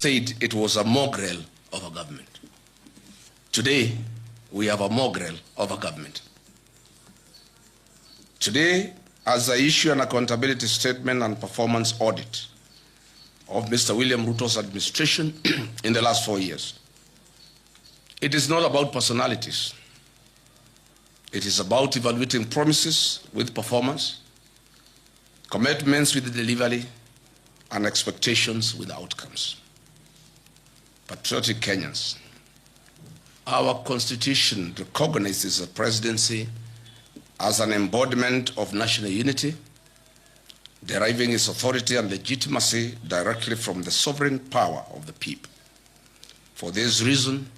said it was a mongrel of a government. Today, we have a mongrel of a government. Today, as I issue an accountability statement and performance audit of Mr. William Ruto's administration in the last 4 years, it is not about personalities. It is about evaluating promises with performance, commitments with delivery, and expectations with outcomes. Patriotic Kenyans, our Constitution recognizes the presidency as an embodiment of national unity, deriving its authority and legitimacy directly from the sovereign power of the people. For this reason,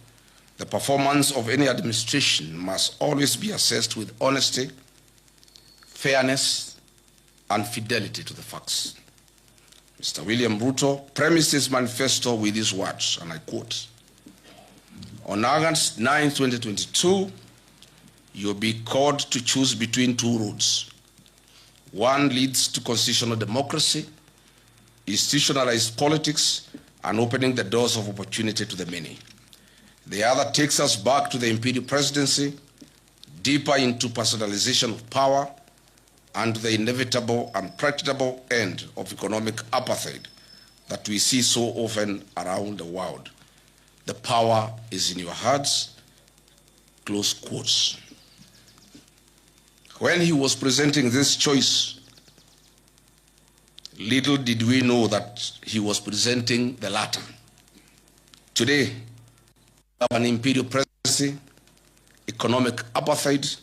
the performance of any administration must always be assessed with honesty, fairness, and fidelity to the facts. Mr. William Ruto premised his manifesto with these words, and I quote, "On August 9, 2022, you'll be called to choose between two roads. One leads to constitutional democracy, institutionalized politics, and opening the doors of opportunity to the many. The other takes us back to the imperial presidency, deeper into personalization of power, and to the inevitable and practicable end of economic apartheid that we see so often around the world. The power is in your hands," close quotes. When he was presenting this choice, little did we know that he was presenting the latter. Today, we have an imperial presidency, economic apartheid,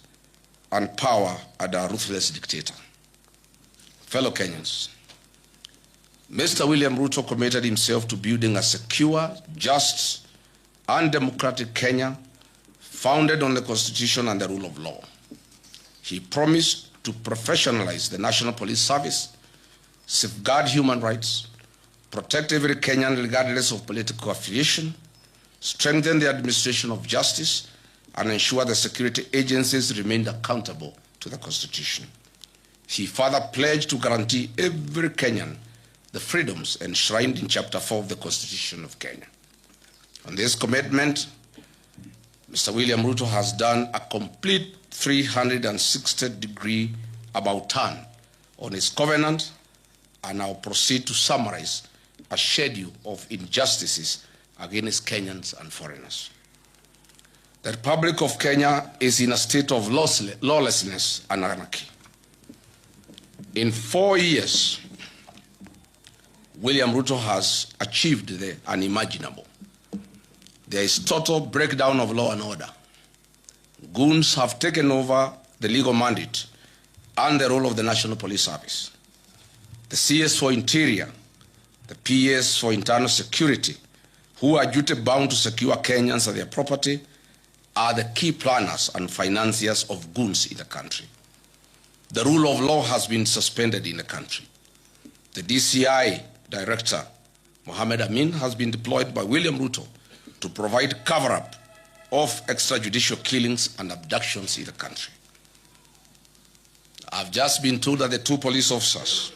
and power under a ruthless dictator. Fellow Kenyans, Mr. William Ruto committed himself to building a secure, just, and democratic Kenya founded on the Constitution and the rule of law. He promised to professionalize the National Police Service, safeguard human rights, protect every Kenyan regardless of political affiliation, strengthen the administration of justice, and ensure the security agencies remained accountable to the Constitution. He further pledged to guarantee every Kenyan the freedoms enshrined in Chapter 4 of the Constitution of Kenya. On this commitment, Mr. William Ruto has done a complete 360-degree about turn on his covenant, and I'll proceed to summarize a schedule of injustices against Kenyans and foreigners. The Republic of Kenya is in a state of lawlessness and anarchy. In 4 years, William Ruto has achieved the unimaginable. There is total breakdown of law and order. Goons have taken over the legal mandate and the role of the National Police Service. The CS for Interior, the PS for Internal Security, who are duty-bound to secure Kenyans and their property, are the key planners and financiers of goons in the country. The rule of law has been suspended in the country. The DCI Director, Mohamed Amin, has been deployed by William Ruto to provide cover-up of extrajudicial killings and abductions in the country. I've just been told that the 2 police officers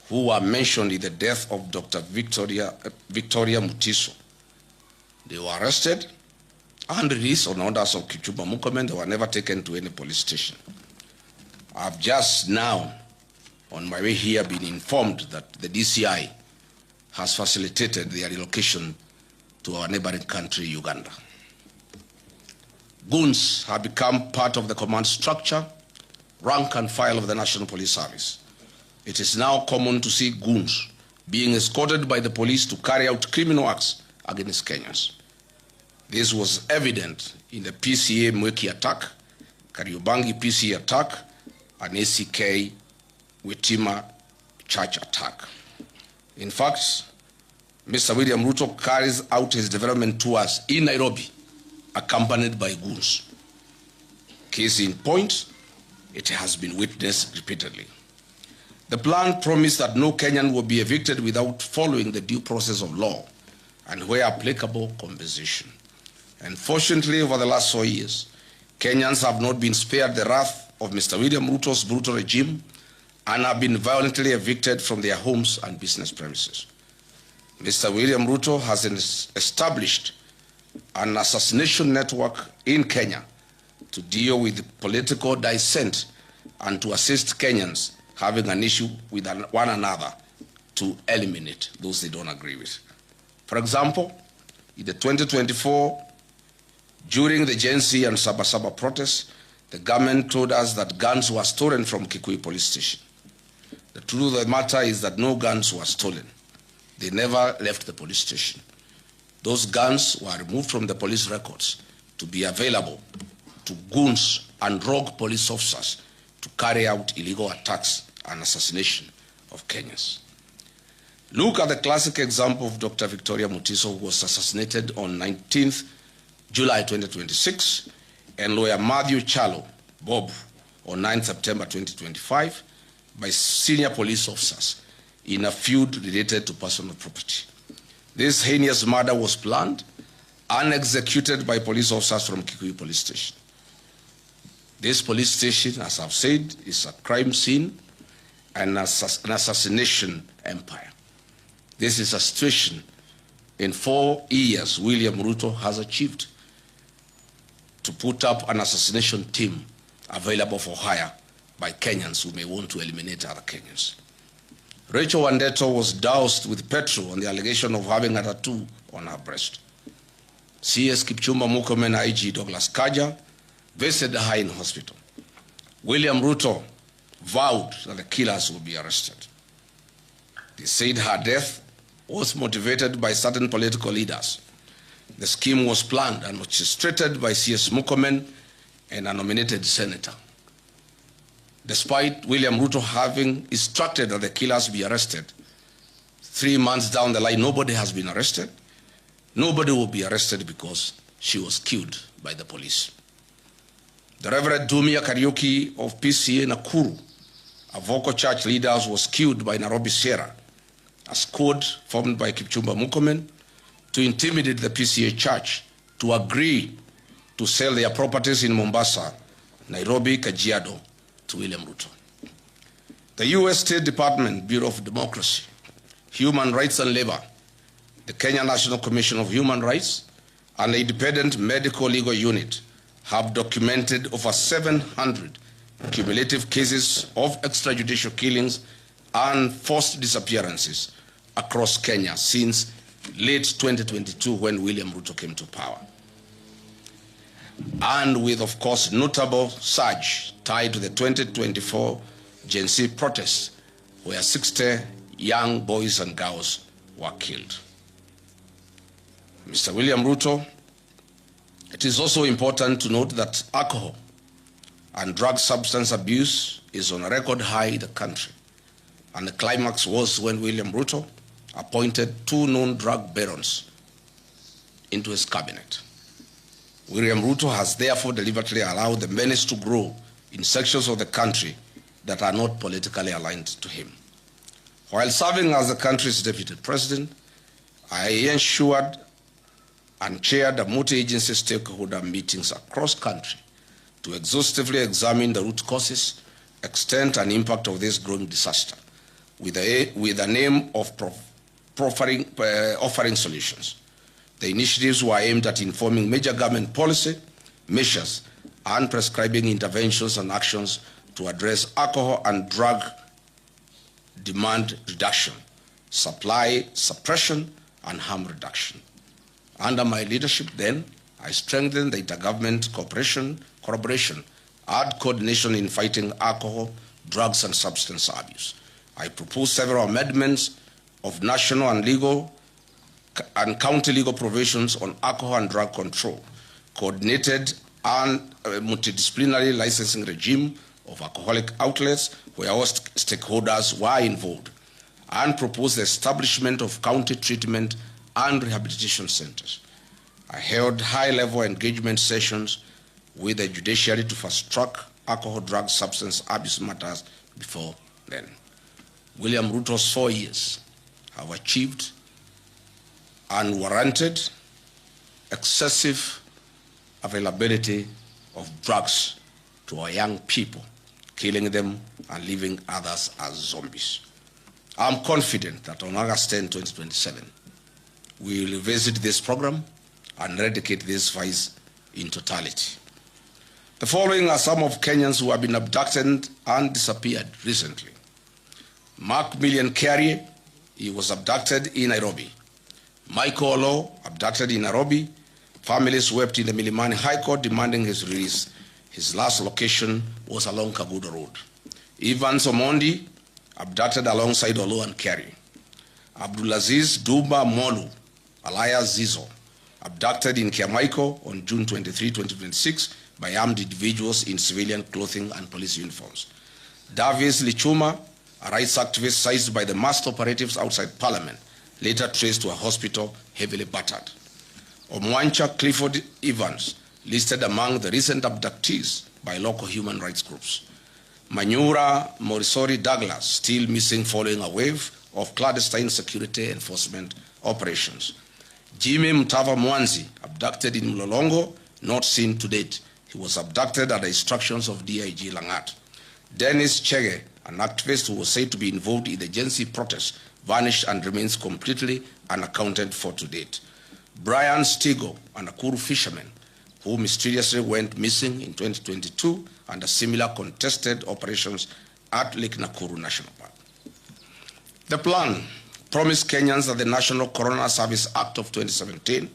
who were mentioned in the death of Dr. Victoria Mutiso, they were arrested and released on orders of Kipchumba Murkomen. They were never taken to any police station. I've just now, on my way here, been informed that the DCI has facilitated their relocation to our neighboring country, Uganda. Goons have become part of the command structure, rank and file of the National Police Service. It is now common to see goons being escorted by the police to carry out criminal acts against Kenyans. This was evident in the PCA Mweki attack, Kariobangi PCA attack, and ACK Witima Church attack. In fact, Mr. William Ruto carries out his development tours in Nairobi, accompanied by goons. Case in point, it has been witnessed repeatedly. The plan promised that no Kenyan will be evicted without following the due process of law and, where applicable, compensation. Unfortunately, over the last 4 years, Kenyans have not been spared the wrath of Mr. William Ruto's brutal regime and have been violently evicted from their homes and business premises. Mr. William Ruto has established an assassination network in Kenya to deal with political dissent and to assist Kenyans having an issue with one another to eliminate those they don't agree with. For example, in the 2024, during the Gen Z and Sabasaba protests, the government told us that guns were stolen from Kikuyu police station. The truth of the matter is that no guns were stolen. They never left the police station. Those guns were removed from the police records to be available to goons and rogue police officers to carry out illegal attacks and assassination of Kenyans. Look at the classic example of Dr. Victoria Mutiso, who was assassinated on 19th July 2026, and lawyer Matthew Chalo Bob on 9 September 2025 by senior police officers in a feud related to personal property. This heinous murder was planned and executed by police officers from Kikuyu police station. This police station, as I've said, is a crime scene and an assassination empire. This is a situation in 4 years William Ruto has achieved to put up an assassination team available for hire by Kenyans who may want to eliminate other Kenyans. Rachel Wandeto was doused with petrol on the allegation of having a tattoo on her breast. CS Kipchumba Murkomen IG Douglas Kaja visited her in hospital. William Ruto vowed that the killers would be arrested. They said her death was motivated by certain political leaders. The scheme was planned and orchestrated by CS Murkomen and a nominated senator. Despite William Ruto having instructed that the killers be arrested, 3 months down the line, nobody has been arrested. Nobody will be arrested because she was killed by the police. The Reverend Dumia Kariuki of PCA Nakuru, a vocal church leader, was killed by Nairobi Sierra, a squad formed by Kipchumba Murkomen to intimidate the PCA church to agree to sell their properties in Mombasa, Nairobi, Kajiado, to William Ruto. The U.S. State Department Bureau of Democracy, Human Rights and Labor, the Kenya National Commission of Human Rights, and the Independent Medical Legal Unit have documented over 700 cumulative cases of extrajudicial killings and forced disappearances across Kenya since late 2022 when William Ruto came to power. And with, of course, notable surge tied to the 2024 Gen Z protests, where 60 young boys and girls were killed. Mr. William Ruto, it is also important to note that alcohol and drug substance abuse is on a record high in the country. And the climax was when William Ruto appointed 2 known drug barons into his cabinet. William Ruto has therefore deliberately allowed the menace to grow in sections of the country that are not politically aligned to him. While serving as the country's deputy president, I ensured and chaired a multi-agency stakeholder meetings across country to exhaustively examine the root causes, extent, and impact of this growing disaster, with an aim of offering solutions. The initiatives were aimed at informing major government policy, measures, and prescribing interventions and actions to address alcohol and drug demand reduction, supply suppression, and harm reduction. Under my leadership then, I strengthened the intergovernment collaboration and coordination in fighting alcohol, drugs, and substance abuse. I proposed several amendments of national and legal and county legal provisions on alcohol and drug control, coordinated and multidisciplinary licensing regime of alcoholic outlets where all stakeholders were involved, and proposed the establishment of county treatment and rehabilitation centers. I held high-level engagement sessions with the judiciary to fast-track alcohol, drug, substance abuse matters before then. William Ruto's 4 years have achieved unwarranted, excessive availability of drugs to our young people, killing them and leaving others as zombies. I'm confident that on August 10, 2027, we will revisit this program and eradicate this vice in totality. The following are some of Kenyans who have been abducted and disappeared recently. Mark Million Carrier, he was abducted in Nairobi. Michael Olo, abducted in Nairobi. Families wept in the Milimani High Court demanding his release. His last location was along Kagudo Road. Evans Omondi, abducted alongside Olo and Carrier. Abdulaziz Duba Molu, alias Zizo, abducted in Kiamaiko on June 23, 2026 by armed individuals in civilian clothing and police uniforms. Davis Lichuma, a rights activist seized by the masked operatives outside Parliament, later traced to a hospital heavily battered. Omwancha Clifford Evans, listed among the recent abductees by local human rights groups. Manyura Morisori Douglas, still missing following a wave of clandestine security enforcement operations. Jimmy Mtava Mwanzi, abducted in Mlolongo, not seen to date. He was abducted at the instructions of DIG Langat. Dennis Chege, an activist who was said to be involved in the Gen Z protests, vanished and remains completely unaccounted for to date. Brian Stigo, a Nakuru fisherman, who mysteriously went missing in 2022 under similar contested operations at Lake Nakuru National Park. The plan promised Kenyans that the National Coroner Service Act of 2017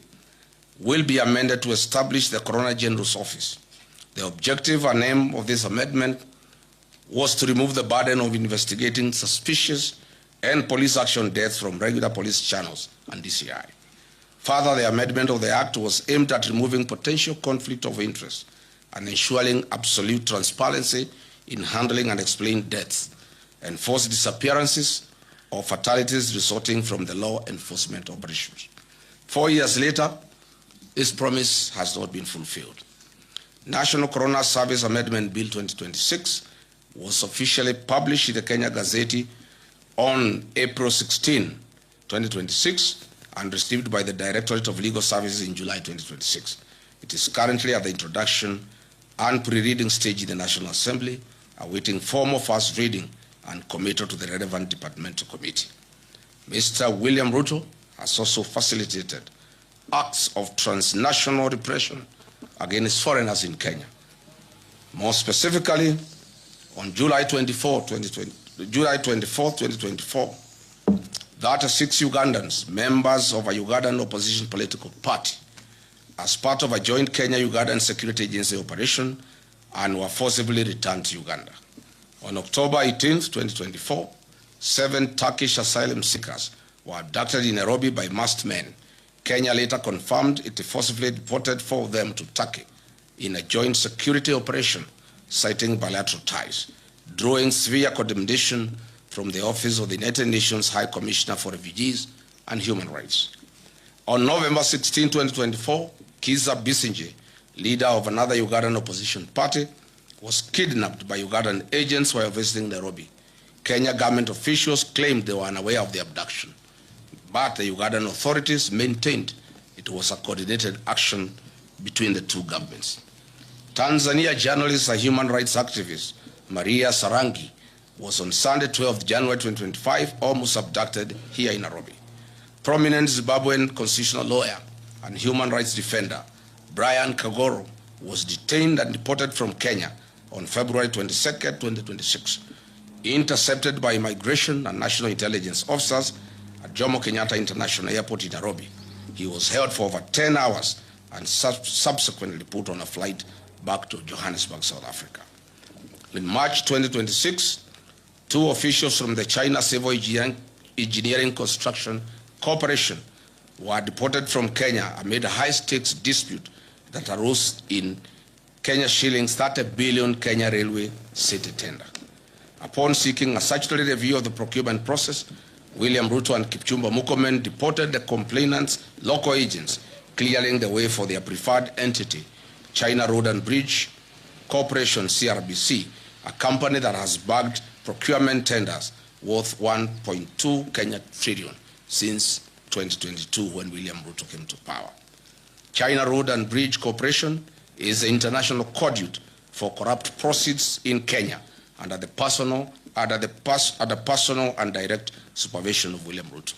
will be amended to establish the Coroner General's Office. The objective and aim of this amendment was to remove the burden of investigating suspicious and police action deaths from regular police channels and DCI. Further, the amendment of the Act was aimed at removing potential conflict of interest and ensuring absolute transparency in handling and explaining deaths and forced disappearances or fatalities resulting from the law enforcement operations. 4 years later, this promise has not been fulfilled. National Coroner Service Amendment Bill 2026 was officially published in the Kenya Gazette on April 16, 2026, and received by the Directorate of Legal Services in July 2026. It is currently at the introduction and pre-reading stage in the National Assembly, awaiting formal first reading and committal to the relevant departmental committee. Mr. William Ruto has also facilitated acts of transnational repression against foreigners in Kenya. More specifically, on July 24, 2024, 36 Ugandans, members of a Ugandan opposition political party, as part of a joint Kenya-Ugandan Security Agency operation, and were forcibly returned to Uganda. On October 18, 2024, 7 Turkish asylum seekers were abducted in Nairobi by masked men. Kenya later confirmed it forcibly deported 4 of them to Turkey in a joint security operation, citing bilateral ties, drawing severe condemnation from the Office of the United Nations High Commissioner for Refugees and Human Rights. On November 16, 2024, Kiza Bisinje, leader of another Ugandan opposition party, was kidnapped by Ugandan agents while visiting Nairobi. Kenya government officials claimed they were unaware of the abduction, but the Ugandan authorities maintained it was a coordinated action between the two governments. Tanzania journalist and human rights activist Maria Sarangi was on Sunday, 12 January 2025, almost abducted here in Nairobi. Prominent Zimbabwean constitutional lawyer and human rights defender Brian Kagoro was detained and deported from Kenya on February 22, 2026, intercepted by immigration and national intelligence officers at Jomo Kenyatta International Airport in Nairobi. He was held for over 10 hours and subsequently put on a flight back to Johannesburg, South Africa. In March 2026, 2 officials from the China Civil Engineering Construction Corporation were deported from Kenya amid a high-stakes dispute that arose in Kenya shillings 30 billion Kenya Railway City tender. Upon seeking a statutory review of the procurement process, William Ruto and Kipchumba Murkomen deported the complainants' local agents, clearing the way for their preferred entity, China Road and Bridge Corporation, CRBC, a company that has bagged procurement tenders worth 1.2 Kenya trillion since 2022 when William Ruto came to power. China Road and Bridge Corporation is the international conduit for corrupt proceeds in Kenya under the personal and direct supervision of William Ruto.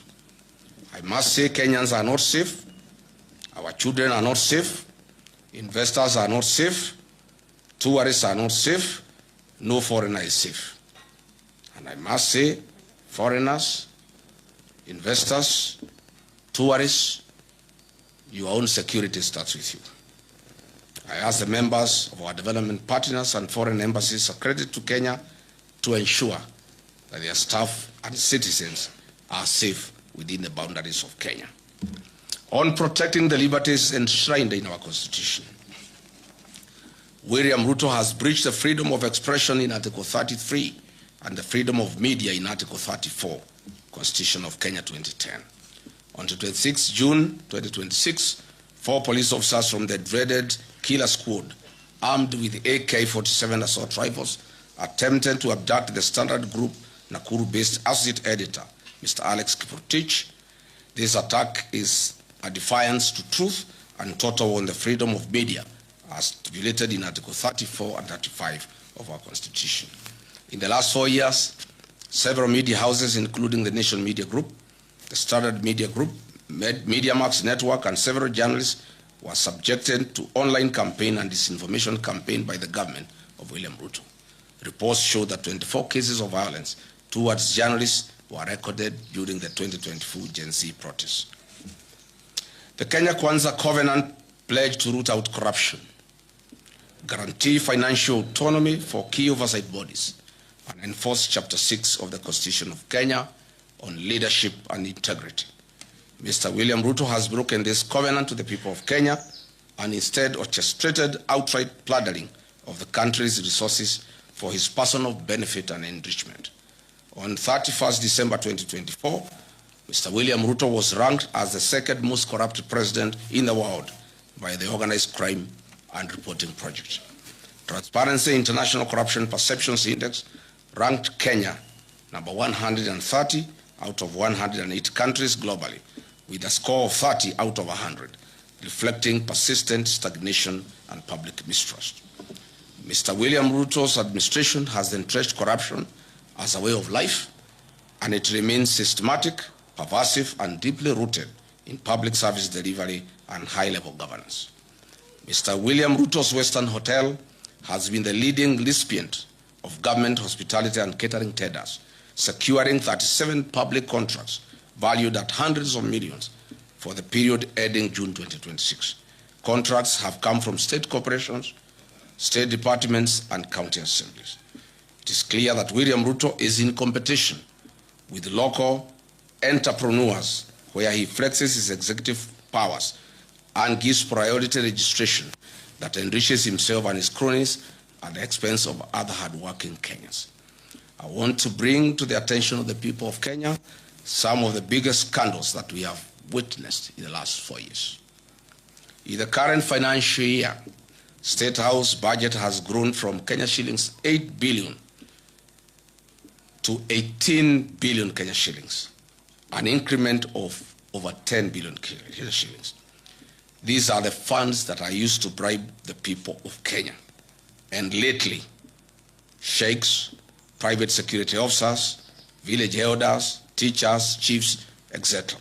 I must say Kenyans are not safe, our children are not safe, investors are not safe, tourists are not safe, no foreigner is safe. And I must say, foreigners, investors, tourists, your own security starts with you. I ask the members of our development partners and foreign embassies accredited to Kenya to ensure that their staff and citizens are safe within the boundaries of Kenya. On protecting the liberties enshrined in our Constitution, William Ruto has breached the freedom of expression in Article 33 and the freedom of media in Article 34, Constitution of Kenya 2010. On 26 June 2026, 4 police officers from the dreaded Killer Squad, armed with AK-47 assault rifles, attempted to abduct the Standard Group Nakuru-based associate editor, Mr. Alex Kiprotich. This attack is a defiance to truth and total on the freedom of media, as stipulated in Article 34 and 35 of our Constitution. In the last 4 years, several media houses, including the Nation Media Group, the Standard Media Group, Media Max Network, and several journalists were subjected to online campaign and disinformation campaign by the government of William Ruto. Reports show that 24 cases of violence towards journalists were recorded during the 2024 Gen Z protests. The Kenya Kwanza Covenant pledged to root out corruption, guarantee financial autonomy for key oversight bodies, and enforce Chapter 6 of the Constitution of Kenya on leadership and integrity. Mr. William Ruto has broken this covenant to the people of Kenya and instead orchestrated outright plundering of the country's resources for his personal benefit and enrichment. On 31st December 2024, Mr. William Ruto was ranked as the second most corrupt president in the world by the Organized Crime and Reporting Project. Transparency International Corruption Perceptions Index ranked Kenya number 130 out of 108 countries globally, with a score of 30 out of 100, reflecting persistent stagnation and public mistrust. Mr. William Ruto's administration has entrenched corruption as a way of life, and it remains systematic, pervasive, and deeply rooted in public service delivery and high-level governance. Mr. William Ruto's Western Hotel has been the leading recipient of government hospitality and catering tenders, securing 37 public contracts valued at hundreds of millions for the period ending June 2026. Contracts have come from state corporations, state departments, and county assemblies. It is clear that William Ruto is in competition with local entrepreneurs, where he flexes his executive powers and gives priority registration that enriches himself and his cronies at the expense of other hardworking Kenyans. I want to bring to the attention of the people of Kenya some of the biggest scandals that we have witnessed in the last 4 years. In the current financial year, State House budget has grown from Kenya shillings 8 billion to 18 billion Kenya shillings, an increment of over 10 billion Kenya shillings. These are the funds that are used to bribe the people of Kenya. And lately, sheikhs, private security officers, village elders, teachers, chiefs, etc.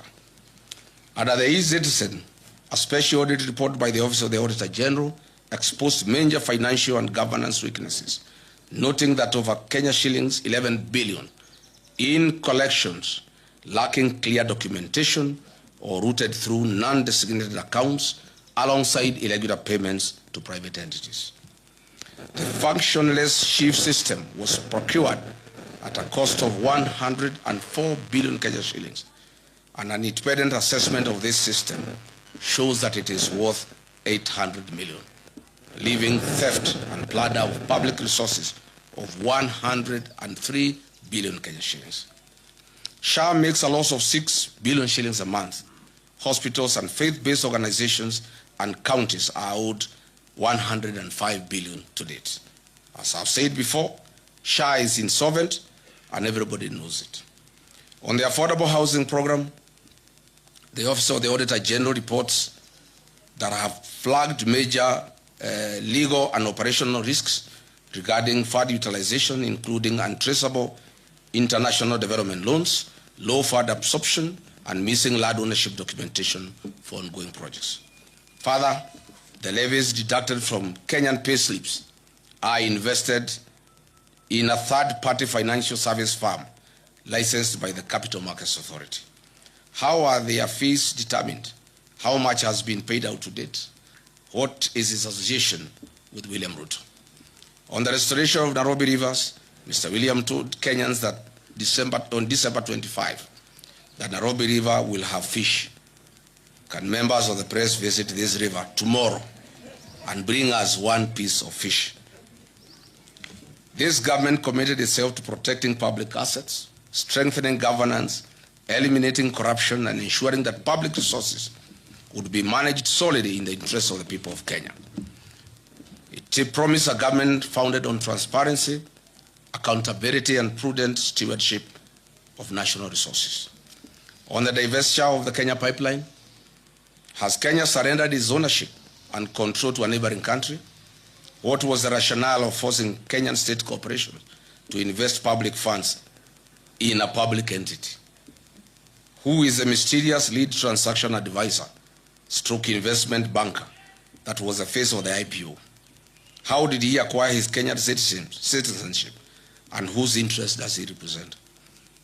Under the e-Citizen, a special audit report by the Office of the Auditor General exposed major financial and governance weaknesses, noting that over Kenya shillings 11 billion in collections lacking clear documentation or routed through non-designated accounts alongside irregular payments to private entities. The functionless chief system was procured at a cost of 104 billion Kenya shillings, and an independent assessment of this system shows that it is worth 800 million, leaving theft and plunder of public resources of 103 billion Kenya shillings. SHA makes a loss of 6 billion shillings a month. Hospitals and faith-based organizations and counties are owed 105 billion to date. As I've said before, SHA is insolvent and everybody knows it. On the affordable housing program, the Office of the Auditor General reports that have flagged major legal and operational risks regarding fund utilization, including untraceable international development loans, low fund absorption, and missing land ownership documentation for ongoing projects. Further, the levies deducted from Kenyan pay slips are invested in a third-party financial service firm licensed by the Capital Markets Authority. How are their fees determined? How much has been paid out to date? What is his association with William Ruto? On the restoration of Nairobi rivers, Mr. William told Kenyans that on December 25, that Nairobi River will have fish. Can members of the press visit this river tomorrow and bring us one piece of fish? This government committed itself to protecting public assets, strengthening governance, eliminating corruption, and ensuring that public resources would be managed solely in the interests of the people of Kenya. It promised a government founded on transparency, accountability, and prudent stewardship of national resources. On the divestiture of the Kenya pipeline, has Kenya surrendered its ownership and control to a neighboring country? What was the rationale of forcing Kenyan state corporations to invest public funds in a public entity? Who is the mysterious lead transaction advisor, stroke investment banker that was the face of the IPO? How did he acquire his Kenyan citizenship, and whose interest does he represent?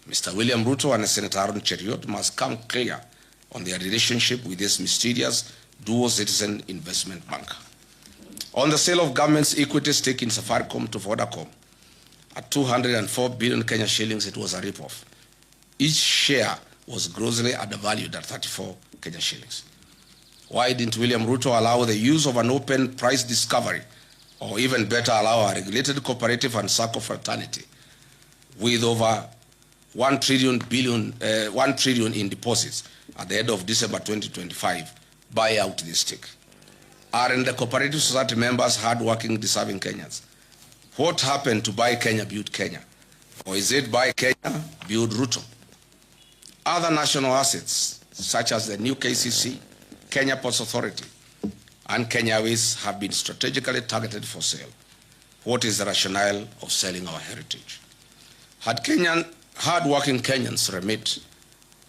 Mr. William Ruto and Senator Aaron Cheriot must come clear on their relationship with this mysterious dual citizen investment banker. On the sale of government's equity stake in Safaricom to Vodacom at 204 billion Kenya shillings, it was a rip-off. Each share was grossly undervalued at 34 Kenya shillings. Why didn't William Ruto allow the use of an open price discovery, or even better, allow a regulated cooperative and SACCO fraternity with over 1 trillion in deposits at the end of December 2025 buy out this stake? Aren't the cooperative society members hardworking, deserving Kenyans? What happened to Buy Kenya, Build Kenya? Or is it Buy Kenya, Build Ruto? Other national assets, such as the new KCC, Kenya Ports Authority, and Kenya Ways have been strategically targeted for sale. What is the rationale of selling our heritage? Had hard-working Kenyans remit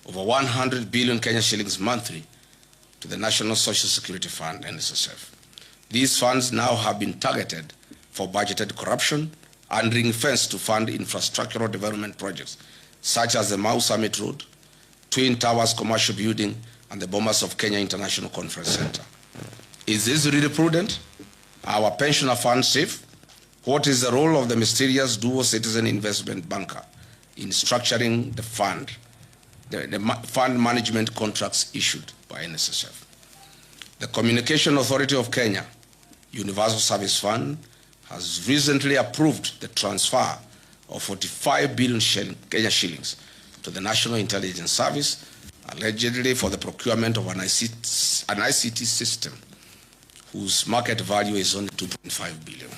over 100 billion Kenya shillings monthly to the National Social Security Fund, NSSF. These funds now have been targeted for budgeted corruption and ring-fenced to fund infrastructural development projects, such as the Mau Summit Road, Twin Towers Commercial Building, and the Bomas of Kenya International Conference Center. Is this really prudent? Are our pensioner funds safe? What is the role of the mysterious dual citizen investment banker in structuring the fund management contracts issued by NSSF? The Communication Authority of Kenya, Universal Service Fund, has recently approved the transfer of 45 billion Kenya shillings to the National Intelligence Service, allegedly for the procurement of an ICT system whose market value is only 2.5 billion.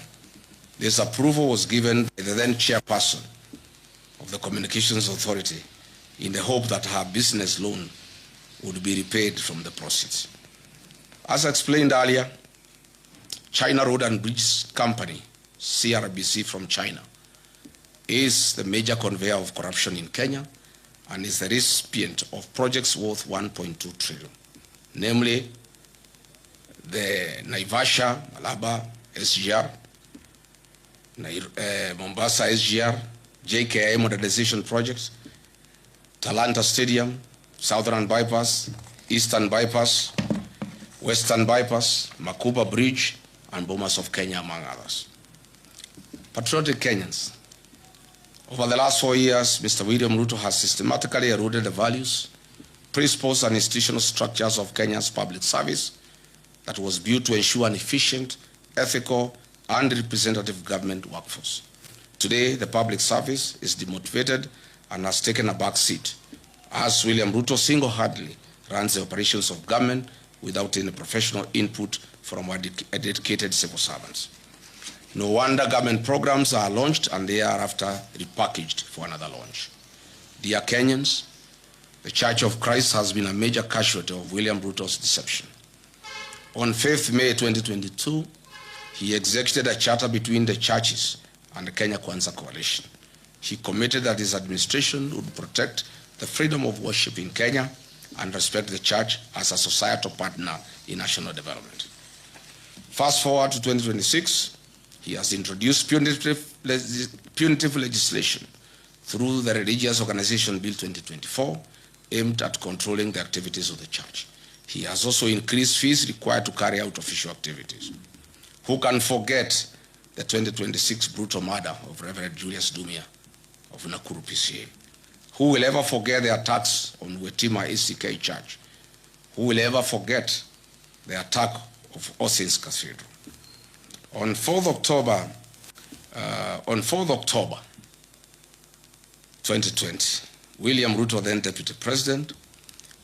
This approval was given by the then chairperson of the Communications Authority in the hope that her business loan would be repaid from the proceeds. As explained earlier, China Road and Bridge Company, CRBC from China, is the major conveyor of corruption in Kenya and is the recipient of projects worth 1.2 trillion, namely the Naivasha, Malaba, SGR, Mombasa SGR, JKI modernization projects, Talanta Stadium, Southern Bypass, Eastern Bypass, Western Bypass, Mkuu Bridge, and Bomas of Kenya, among others. Patriotic Kenyans, over the last 4 years, Mr. William Ruto has systematically eroded the values, principles, and institutional structures of Kenya's public service that was built to ensure an efficient, ethical, and representative government workforce. Today, the public service is demotivated and has taken a back seat, as William Ruto single-handedly runs the operations of government without any professional input from our dedicated civil servants. No wonder government programs are launched and they are after repackaged for another launch. Dear Kenyans, the Church of Christ has been a major casualty of William Ruto's deception. On 5th May 2022, he executed a charter between the churches and the Kenya Kwanza Coalition. He committed that his administration would protect the freedom of worship in Kenya and respect the church as a societal partner in national development. Fast forward to 2026, he has introduced punitive legislation through the Religious Organization Bill 2024, aimed at controlling the activities of the church. He has also increased fees required to carry out official activities. Who can forget the 2026 brutal murder of Reverend Julius Dumia of Mkuu PCA? Who will ever forget the attacks on Wetima ACK Church? Who will ever forget the attack of All Saints Cathedral? On 4th October 2020, William Ruto, then Deputy President,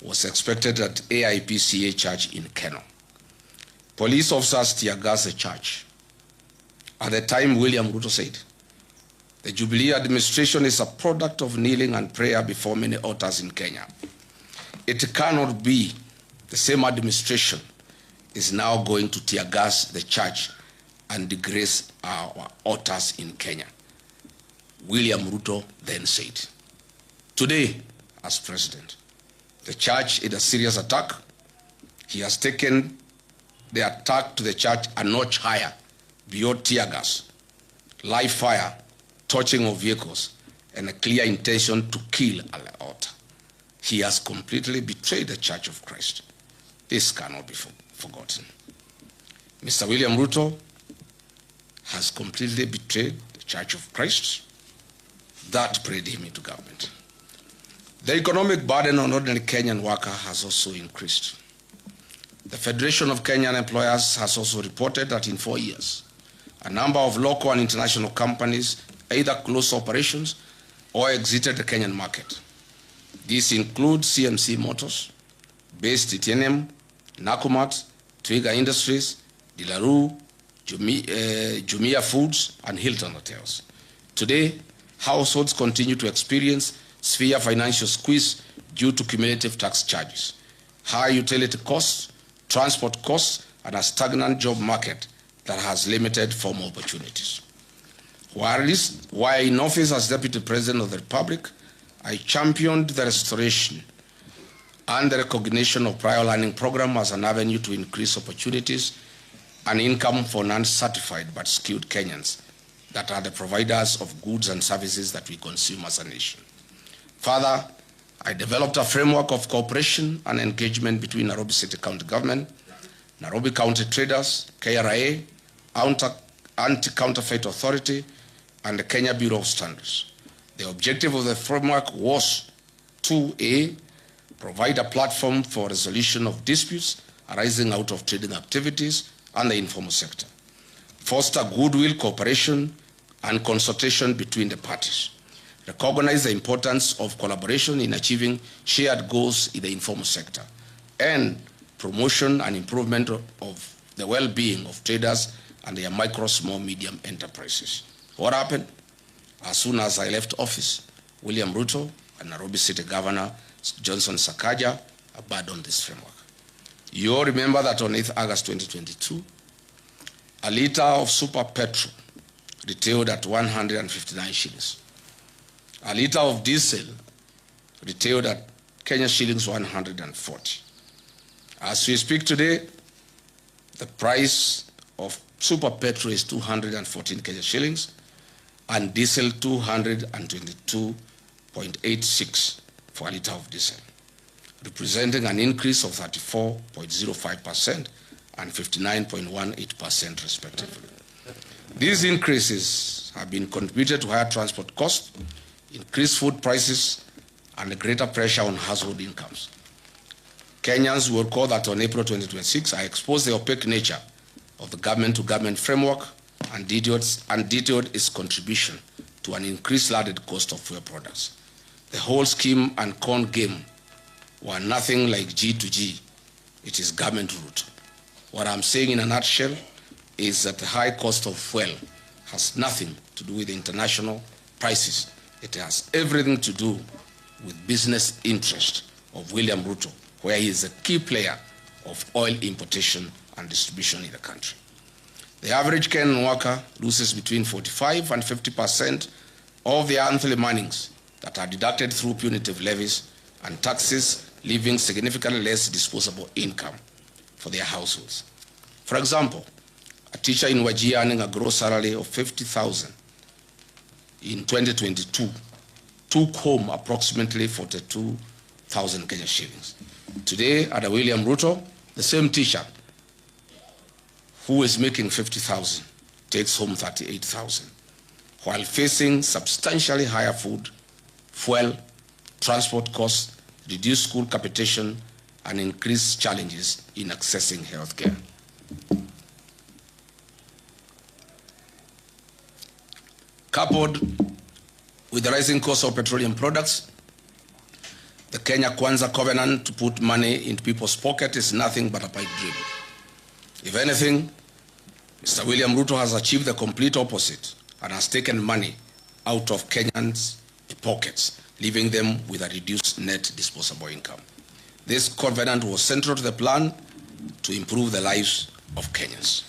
was expected at AIPCA Church in Keno. Police officers tear gas the church. At the time, William Ruto said, the Jubilee administration is a product of kneeling and prayer before many altars in Kenya. It cannot be the same administration is now going to tear gas the church and disgrace our altars in Kenya. William Ruto then said, today, as president, the church is a serious attack. He has taken the attack to the church a notch higher, beyond tear gas, live fire, torching of vehicles, and a clear intention to kill an altar. He has completely betrayed the Church of Christ. This cannot be forgotten. Mr. William Ruto has completely betrayed the Church of Christ. That prayed him into government. The economic burden on ordinary Kenyan worker has also increased. The Federation of Kenyan Employers has also reported that in 4 years, a number of local and international companies either closed operations or exited the Kenyan market. These include CMC Motors, Base Titanium, Nakumat, Twiga Industries, Dilaru, Jumia Foods, and Hilton Hotels. Today, households continue to experience severe financial squeeze due to cumulative tax charges, high utility costs, transport costs, and a stagnant job market that has limited formal opportunities. While in office as Deputy President of the Republic, I championed the restoration and the recognition of prior learning program as an avenue to increase opportunities and income for non-certified but skilled Kenyans that are the providers of goods and services that we consume as a nation. Further, I developed a framework of cooperation and engagement between Nairobi City County Government, Nairobi County Traders, KRA, Anti-Counterfeit Authority, and the Kenya Bureau of Standards. The objective of the framework was to A, provide a platform for resolution of disputes arising out of trading activities and the informal sector, foster goodwill, cooperation, and consultation between the parties, recognize the importance of collaboration in achieving shared goals in the informal sector, and promotion and improvement of the well-being of traders and their micro, small, medium enterprises. What happened? As soon as I left office, William Ruto and Nairobi City Governor Johnson Sakaja abandoned this framework. You all remember that on 8th August 2022, a liter of super petrol retailed at 159 shillings. A liter of diesel retailed at Kenya shillings 140. As we speak today, the price of super petrol is 214 Kenya shillings and diesel 222.86 for a liter of diesel, representing an increase of 34.05% and 59.18% respectively. These increases have been contributed to higher transport costs, increased food prices, and a greater pressure on household incomes. Kenyans will recall that on April 2026, I exposed the opaque nature of the government-to-government framework and detailed its contribution to an increased landed cost of fuel products. The whole scheme and con game were nothing like G to G. It is government route. What I'm saying in a nutshell is that the high cost of fuel has nothing to do with international prices. It has everything to do with business interest of William Ruto, where he is a key player of oil importation and distribution in the country. The average Kenyan worker loses between 45 and 50% of their monthly earnings that are deducted through punitive levies and taxes leaving significantly less disposable income for their households. For example, a teacher in Wajir earning a gross salary of 50,000 in 2022 took home approximately 42,000 Kenya shillings. Today, under William Ruto, the same teacher who is making 50,000 takes home 38,000, while facing substantially higher food, fuel, transport costs, reduced school capitation, and increased challenges in accessing health care. Coupled with the rising cost of petroleum products, the Kenya Kwanza covenant to put money into people's pocket is nothing but a pipe dream. If anything, Mr. William Ruto has achieved the complete opposite and has taken money out of Kenyans' pockets, leaving them with a reduced net disposable income. This covenant was central to the plan to improve the lives of Kenyans.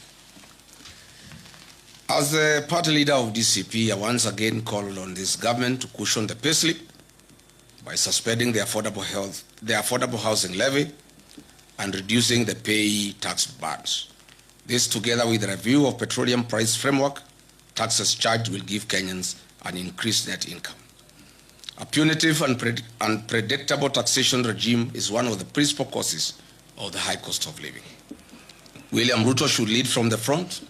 As the party leader of DCP, I once again called on this government to cushion the payslip by suspending the affordable housing levy and reducing the payee tax burdens. This, together with the review of petroleum price framework, taxes charged will give Kenyans an increased net income. A punitive and unpredictable taxation regime is one of the principal causes of the high cost of living. William Ruto should lead from the front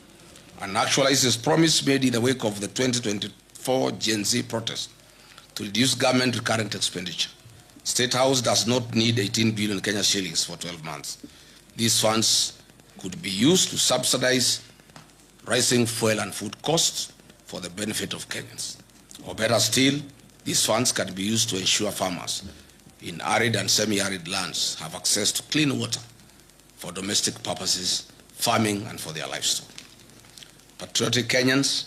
and actualize his promise made in the wake of the 2024 Gen Z protest to reduce government recurrent expenditure. State House does not need 18 billion Kenya shillings for 12 months. These funds could be used to subsidize rising fuel and food costs for the benefit of Kenyans. Or better still, these funds can be used to ensure farmers in arid and semi-arid lands have access to clean water for domestic purposes, farming, and for their livestock. Patriotic Kenyans,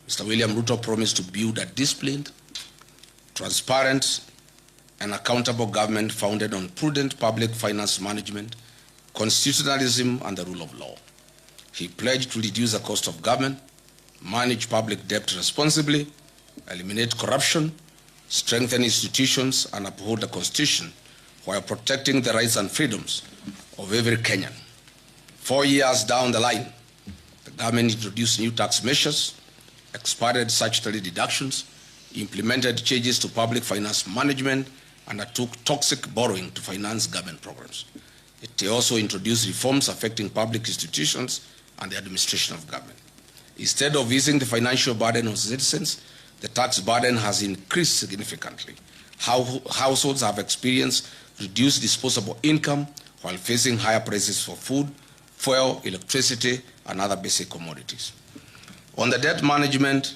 Mr. William Ruto promised to build a disciplined, transparent, and accountable government founded on prudent public finance management, constitutionalism, and the rule of law. He pledged to reduce the cost of government, manage public debt responsibly, eliminate corruption, strengthen institutions, and uphold the Constitution while protecting the rights and freedoms of every Kenyan. 4 years down the line, the government introduced new tax measures, expanded statutory deductions, implemented changes to public finance management, and undertook toxic borrowing to finance government programs. It also introduced reforms affecting public institutions and the administration of government. Instead of easing the financial burden on citizens, the tax burden has increased significantly. Households have experienced reduced disposable income while facing higher prices for food, fuel, electricity, and other basic commodities. On the debt management,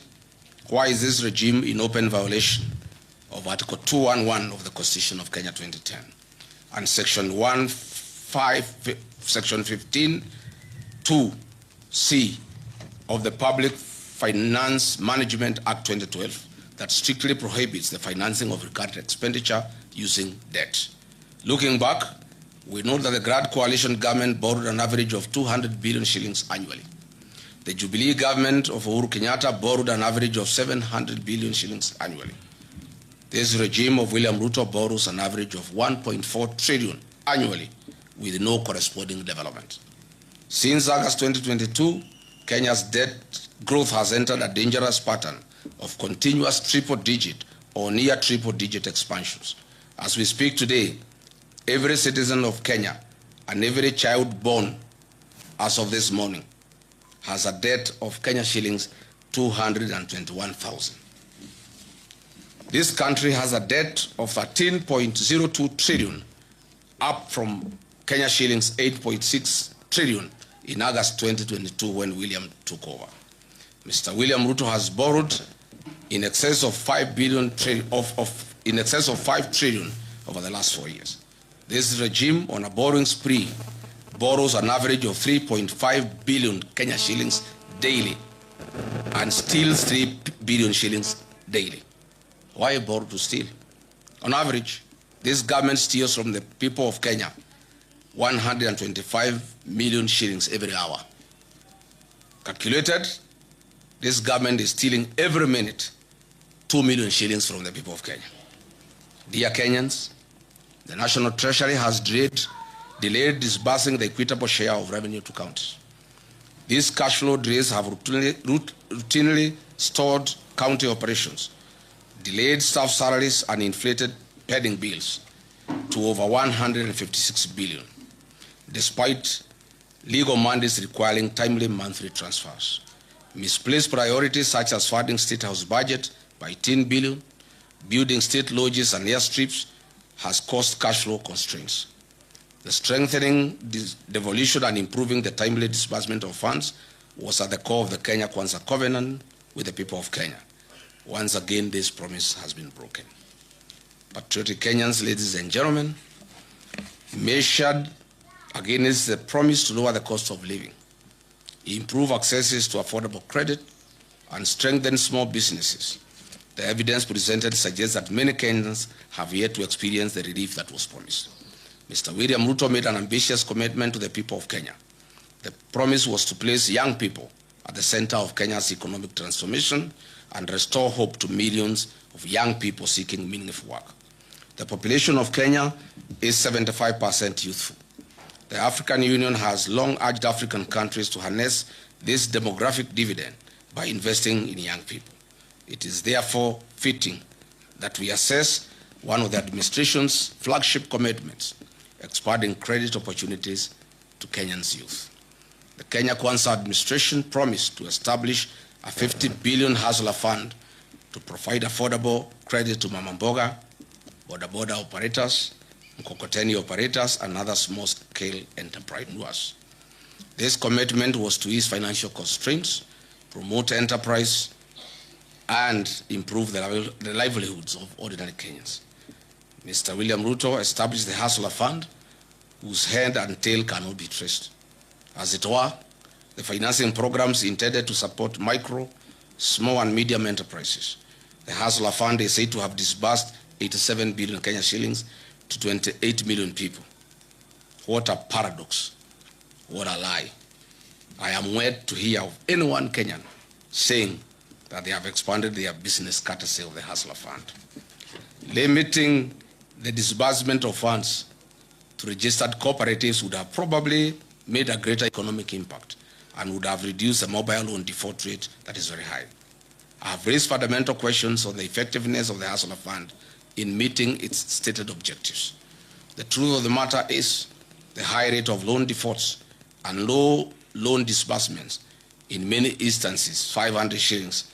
why is this regime in open violation of Article 211 of the Constitution of Kenya 2010 and Section 15(2)(c) of the Public Finance Management Act 2012 that strictly prohibits the financing of recurrent expenditure using debt? Looking back, we know that the Grand Coalition government borrowed an average of 200 billion shillings annually. The Jubilee government of Uhuru Kenyatta borrowed an average of 700 billion shillings annually. This regime of William Ruto borrows an average of 1.4 trillion annually with no corresponding development. Since August 2022, Kenya's debt growth has entered a dangerous pattern of continuous triple-digit or near triple-digit expansions. As we speak today, every citizen of Kenya and every child born as of this morning has a debt of Kenya shillings 221,000. This country has a debt of 13.02 trillion, up from Kenya shillings 8.6 trillion in August 2022 when William took over. Mr. William Ruto has borrowed in excess of 5 trillion over the last 4 years. This regime, on a borrowing spree, borrows an average of 3.5 billion Kenya shillings daily and steals 3 billion shillings daily. Why borrow to steal? On average, this government steals from the people of Kenya 125 million shillings every hour. Calculated, this government is stealing every minute 2 million shillings from the people of Kenya. Dear Kenyans, The National Treasury has delayed disbursing the equitable share of revenue to counties. These cash flow delays have routinely stalled county operations, delayed staff salaries, and inflated pending bills to over 156 billion, despite legal mandates requiring timely monthly transfers. Misplaced priorities such as funding State House budget by 10 billion, building state lodges and airstrips has caused cash flow constraints. The strengthening, devolution, and improving the timely disbursement of funds was at the core of the Kenya Kwanza Covenant with the people of Kenya. Once again, this promise has been broken. Patriotic Kenyans, ladies and gentlemen, measured against the promise to lower the cost of living, improve access to affordable credit, and strengthen small businesses, the evidence presented suggests that many Kenyans have yet to experience the relief that was promised. Mr. William Ruto made an ambitious commitment to the people of Kenya. The promise was to place young people at the center of Kenya's economic transformation and restore hope to millions of young people seeking meaningful work. The population of Kenya is 75% youthful. The African Union has long urged African countries to harness this demographic dividend by investing in young people. It is therefore fitting that we assess one of the administration's flagship commitments, expanding credit opportunities to Kenyans' youth. The Kenya Kwanza administration promised to establish a 50 billion hustler fund to provide affordable credit to mama mboga, boda operators, mkokoteni operators, and other small-scale entrepreneurs. This commitment was to ease financial constraints, promote enterprise, and improve the livelihoods of ordinary Kenyans. Mr. William Ruto established the Hustler Fund, whose head and tail cannot be traced. As it were, the financing programs intended to support micro, small, and medium enterprises. The Hustler Fund is said to have disbursed 87 billion Kenya shillings to 28 million people. What a paradox. What a lie. I am yet to hear of any one Kenyan saying that they have expanded their business courtesy of the Hustler Fund. Limiting the disbursement of funds to registered cooperatives would have probably made a greater economic impact and would have reduced the mobile loan default rate that is very high. I have raised fundamental questions on the effectiveness of the Hustler Fund in meeting its stated objectives. The truth of the matter is the high rate of loan defaults and low loan disbursements, in many instances 500 shillings,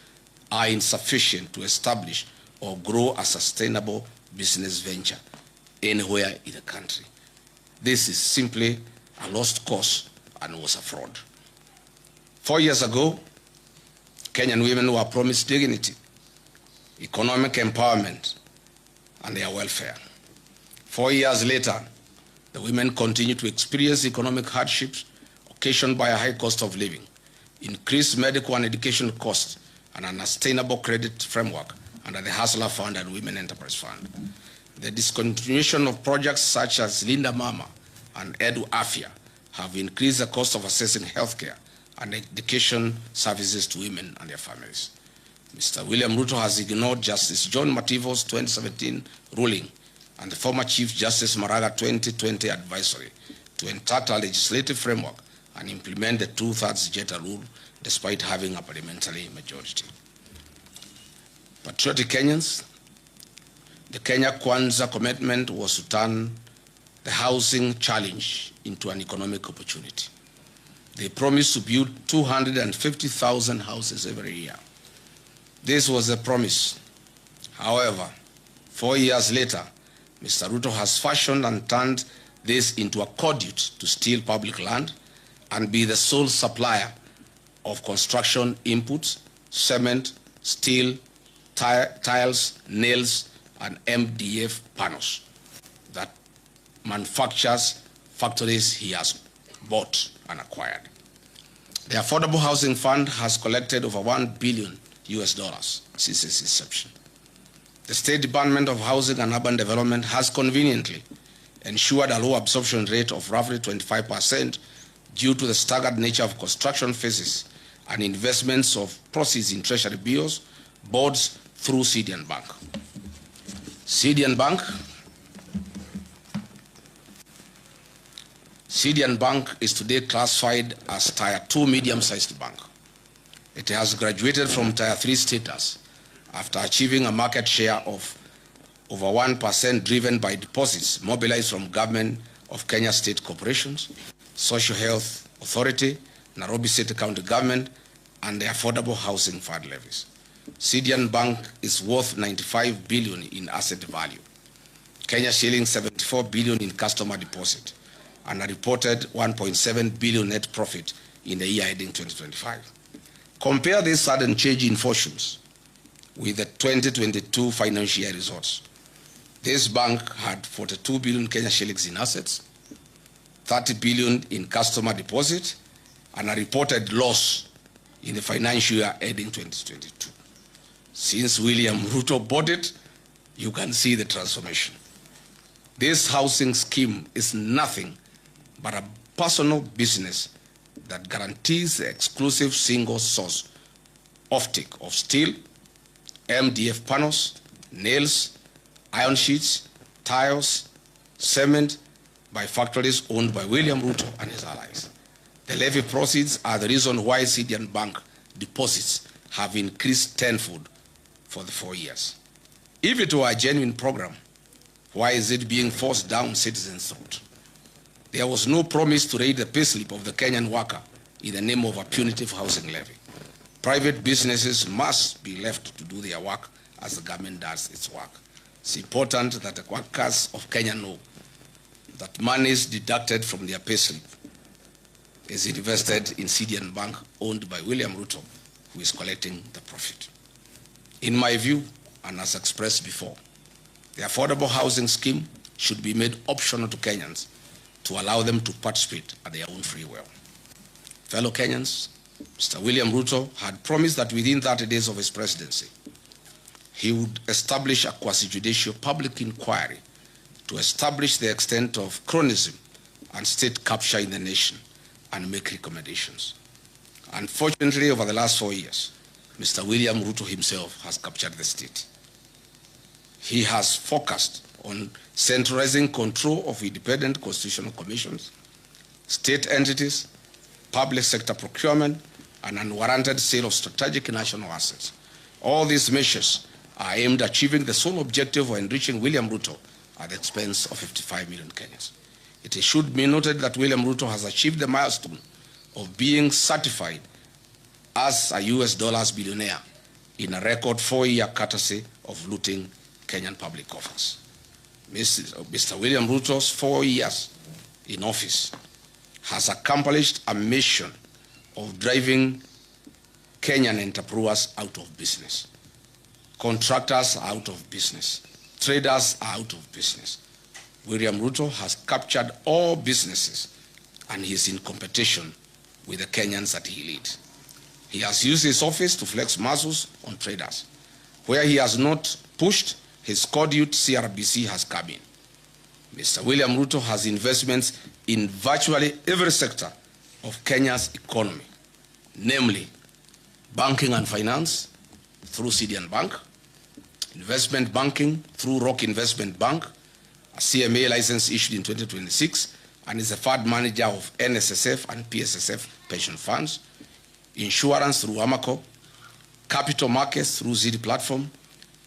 are insufficient to establish or grow a sustainable business venture anywhere in the country. This is simply a lost cause and was a fraud. 4 years ago, Kenyan women were promised dignity, economic empowerment, and their welfare. 4 years later, the women continue to experience economic hardships occasioned by a high cost of living, increased medical and education costs, and an unsustainable credit framework under the Hustler Fund and Women Enterprise Fund. The discontinuation of projects such as Linda Mama and Edu Afya have increased the cost of accessing healthcare and education services to women and their families. Mr. William Ruto has ignored Justice John Mativo's 2017 ruling and the former Chief Justice Maraga 2020 advisory to entitle a legislative framework and implement the 2/3 Jeta rule despite having a parliamentary majority. Patriotic Kenyans, the Kenya Kwanza commitment was to turn the housing challenge into an economic opportunity. They promised to build 250,000 houses every year. This was a promise. However, 4 years later, Mr. Ruto has fashioned and turned this into a conduit to steal public land and be the sole supplier of construction inputs, cement, steel, tiles, nails, and MDF panels that manufactures factories he has bought and acquired. The Affordable Housing Fund has collected over $1 billion since its inception. The State Department of Housing and Urban Development has conveniently ensured a low absorption rate of roughly 25% due to the staggered nature of construction phases and investments of proceeds in treasury bills, bonds through CDN Bank. CDN Bank Syrian Bank is today classified as Tier 2 medium-sized bank. It has graduated from Tier 3 status after achieving a market share of over 1% driven by deposits mobilized from government of Kenya state corporations, Social Health Authority, Nairobi City County Government, and the Affordable Housing Fund levies. Syrian Bank is worth 95 billion in asset value, Kenya shilling 74 billion in customer deposit, and a reported 1.7 billion net profit in the year ending 2025. Compare this sudden change in fortunes with the 2022 financial year results. This bank had 42 billion Kenya shillings in assets, 30 billion in customer deposit, and a reported loss in the financial year ending 2022. Since William Ruto bought it, you can see the transformation. This housing scheme is nothing but a personal business that guarantees the exclusive single source offtake of steel, MDF panels, nails, iron sheets, tiles, cement by factories owned by William Ruto and his allies. The levy proceeds are the reason why Syrian Bank deposits have increased tenfold for the 4 years. If it were a genuine program, why is it being forced down citizens' throat? There was no promise to raise the payslip of the Kenyan worker in the name of a punitive housing levy. Private businesses must be left to do their work as the government does its work. It's important that the workers of Kenya know that monies deducted from their payslip is invested in Syrian Bank owned by William Ruto, who is collecting the profit. In my view, and as expressed before, the affordable housing scheme should be made optional to Kenyans to allow them to participate at their own free will. Fellow Kenyans, Mr. William Ruto had promised that within 30 days of his presidency, he would establish a quasi-judicial public inquiry to establish the extent of cronyism and state capture in the nation and make recommendations. Unfortunately, over the last 4 years, Mr. William Ruto himself has captured the state. He has focused on centralizing control of independent constitutional commissions, state entities, public sector procurement, and unwarranted sale of strategic national assets. All these measures are aimed at achieving the sole objective of enriching William Ruto at the expense of 55 million Kenyans. It should be noted that William Ruto has achieved the milestone of being certified as a US dollars billionaire in a record 4-year courtesy of looting Kenyan public coffers. Mr. William Ruto's 4 years in office has accomplished a mission of driving Kenyan entrepreneurs out of business. Contractors are out of business. Traders are out of business. William Ruto has captured all businesses and he is in competition with the Kenyans that he leads. He has used his office to flex muscles on traders. Where he has not pushed, his cordial CRBC has come in. Mr. William Ruto has investments in virtually every sector of Kenya's economy, namely banking and finance through Syrian Bank, investment banking through Rock Investment Bank, a CMA license issued in 2026, and is a fund manager of NSSF and PSSF pension funds, insurance through Amaco, capital markets through ZD platform,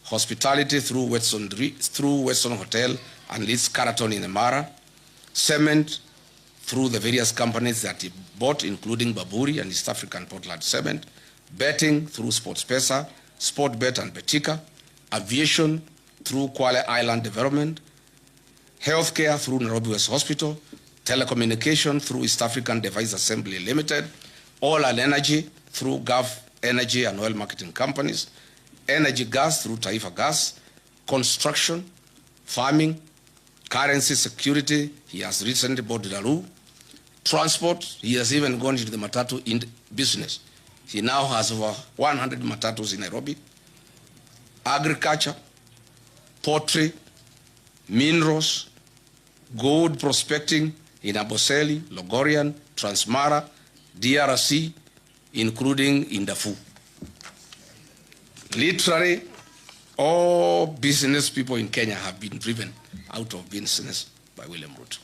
hospitality through Weston Hotel and Leeds Caraton in the Mara, cement through the various companies that he bought, including Baburi and East African Portland Cement, betting through SportsPesa, Sportbet and Betika, aviation through Kwale Island Development, healthcare through Nairobi West Hospital, telecommunication through East African Device Assembly Limited, oil and energy through Gulf Energy and oil marketing companies, energy gas through Taifa Gas, construction, farming, currency security, he has recently bought Daru, transport, he has even gone into the matatu business. He now has over 100 matatus in Nairobi, agriculture, poultry, minerals, gold prospecting in Aboseli, Logorian, Transmara, DRC, including in Darfur. Literally, all business people in Kenya have been driven out of business by William Ruto.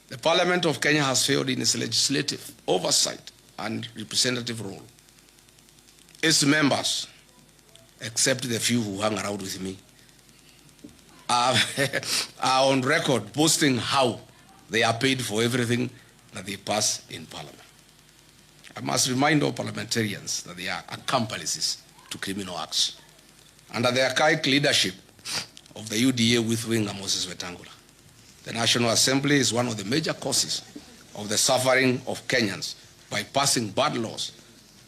The Parliament of Kenya has failed in its legislative oversight and representative role. Its members, except the few who hang around with me, are on record boasting how they are paid for everything that they pass in Parliament. I must remind all parliamentarians that they are accomplices to criminal acts. Under the archaic leadership of the UDA with winger Moses Wetangula, the National Assembly is one of the major causes of the suffering of Kenyans by passing bad laws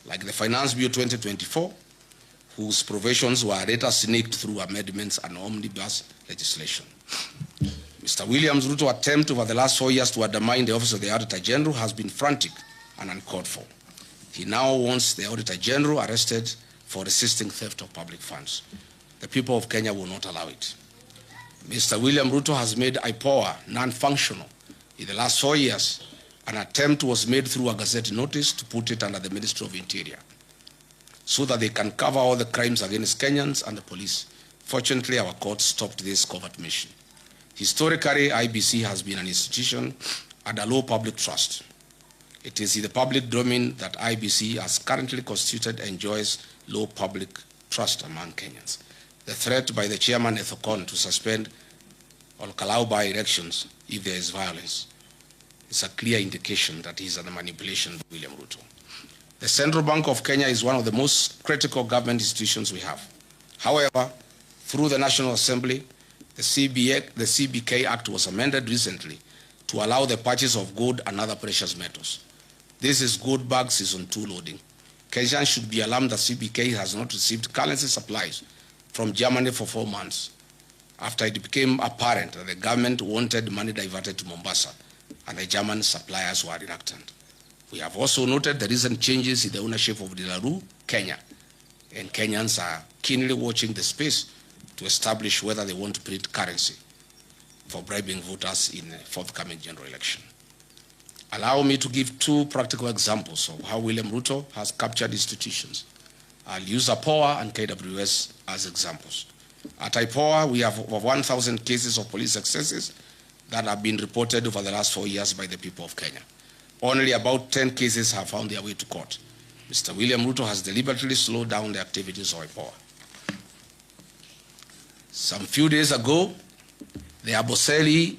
like the Finance Bill 2024, whose provisions were later sneaked through amendments and omnibus legislation. Mr. William Ruto's attempt over the last 4 years to undermine the Office of the Auditor General has been frantic and uncalled for. He now wants the Auditor General arrested for resisting theft of public funds. The people of Kenya will not allow it. Mr. William Ruto has made IPOA non-functional in the last 4 years. An attempt was made through a Gazette notice to put it under the Ministry of Interior so that they can cover all the crimes against Kenyans and the police. Fortunately, our court stopped this covert mission. Historically, IBC has been an institution under low public trust. It is in the public domain that IBC, as currently constituted, enjoys low public trust among Kenyans. The threat by the chairman Ethocon to suspend or allow by elections if there is violence is a clear indication that he is under manipulation by William Ruto. The Central Bank of Kenya is one of the most critical government institutions we have. However, through the National Assembly, the CBK Act was amended recently to allow the purchase of gold and other precious metals. This is gold bag season 2 loading. Kenyans should be alarmed that CBK has not received currency supplies from Germany for 4 months after it became apparent that the government wanted money diverted to Mombasa and the German suppliers were reluctant. We have also noted the recent changes in the ownership of Delaru, Kenya, and Kenyans are keenly watching the space to establish whether they want to print currency for bribing voters in the forthcoming general election. Allow me to give 2 practical examples of how William Ruto has captured institutions. I'll use IPOA and KWS as examples. At IPOA, we have over 1,000 cases of police excesses that have been reported over the last 4 years by the people of Kenya. Only about 10 cases have found their way to court. Mr. William Ruto has deliberately slowed down the activities of IPOA. Some few days ago, the Amboseli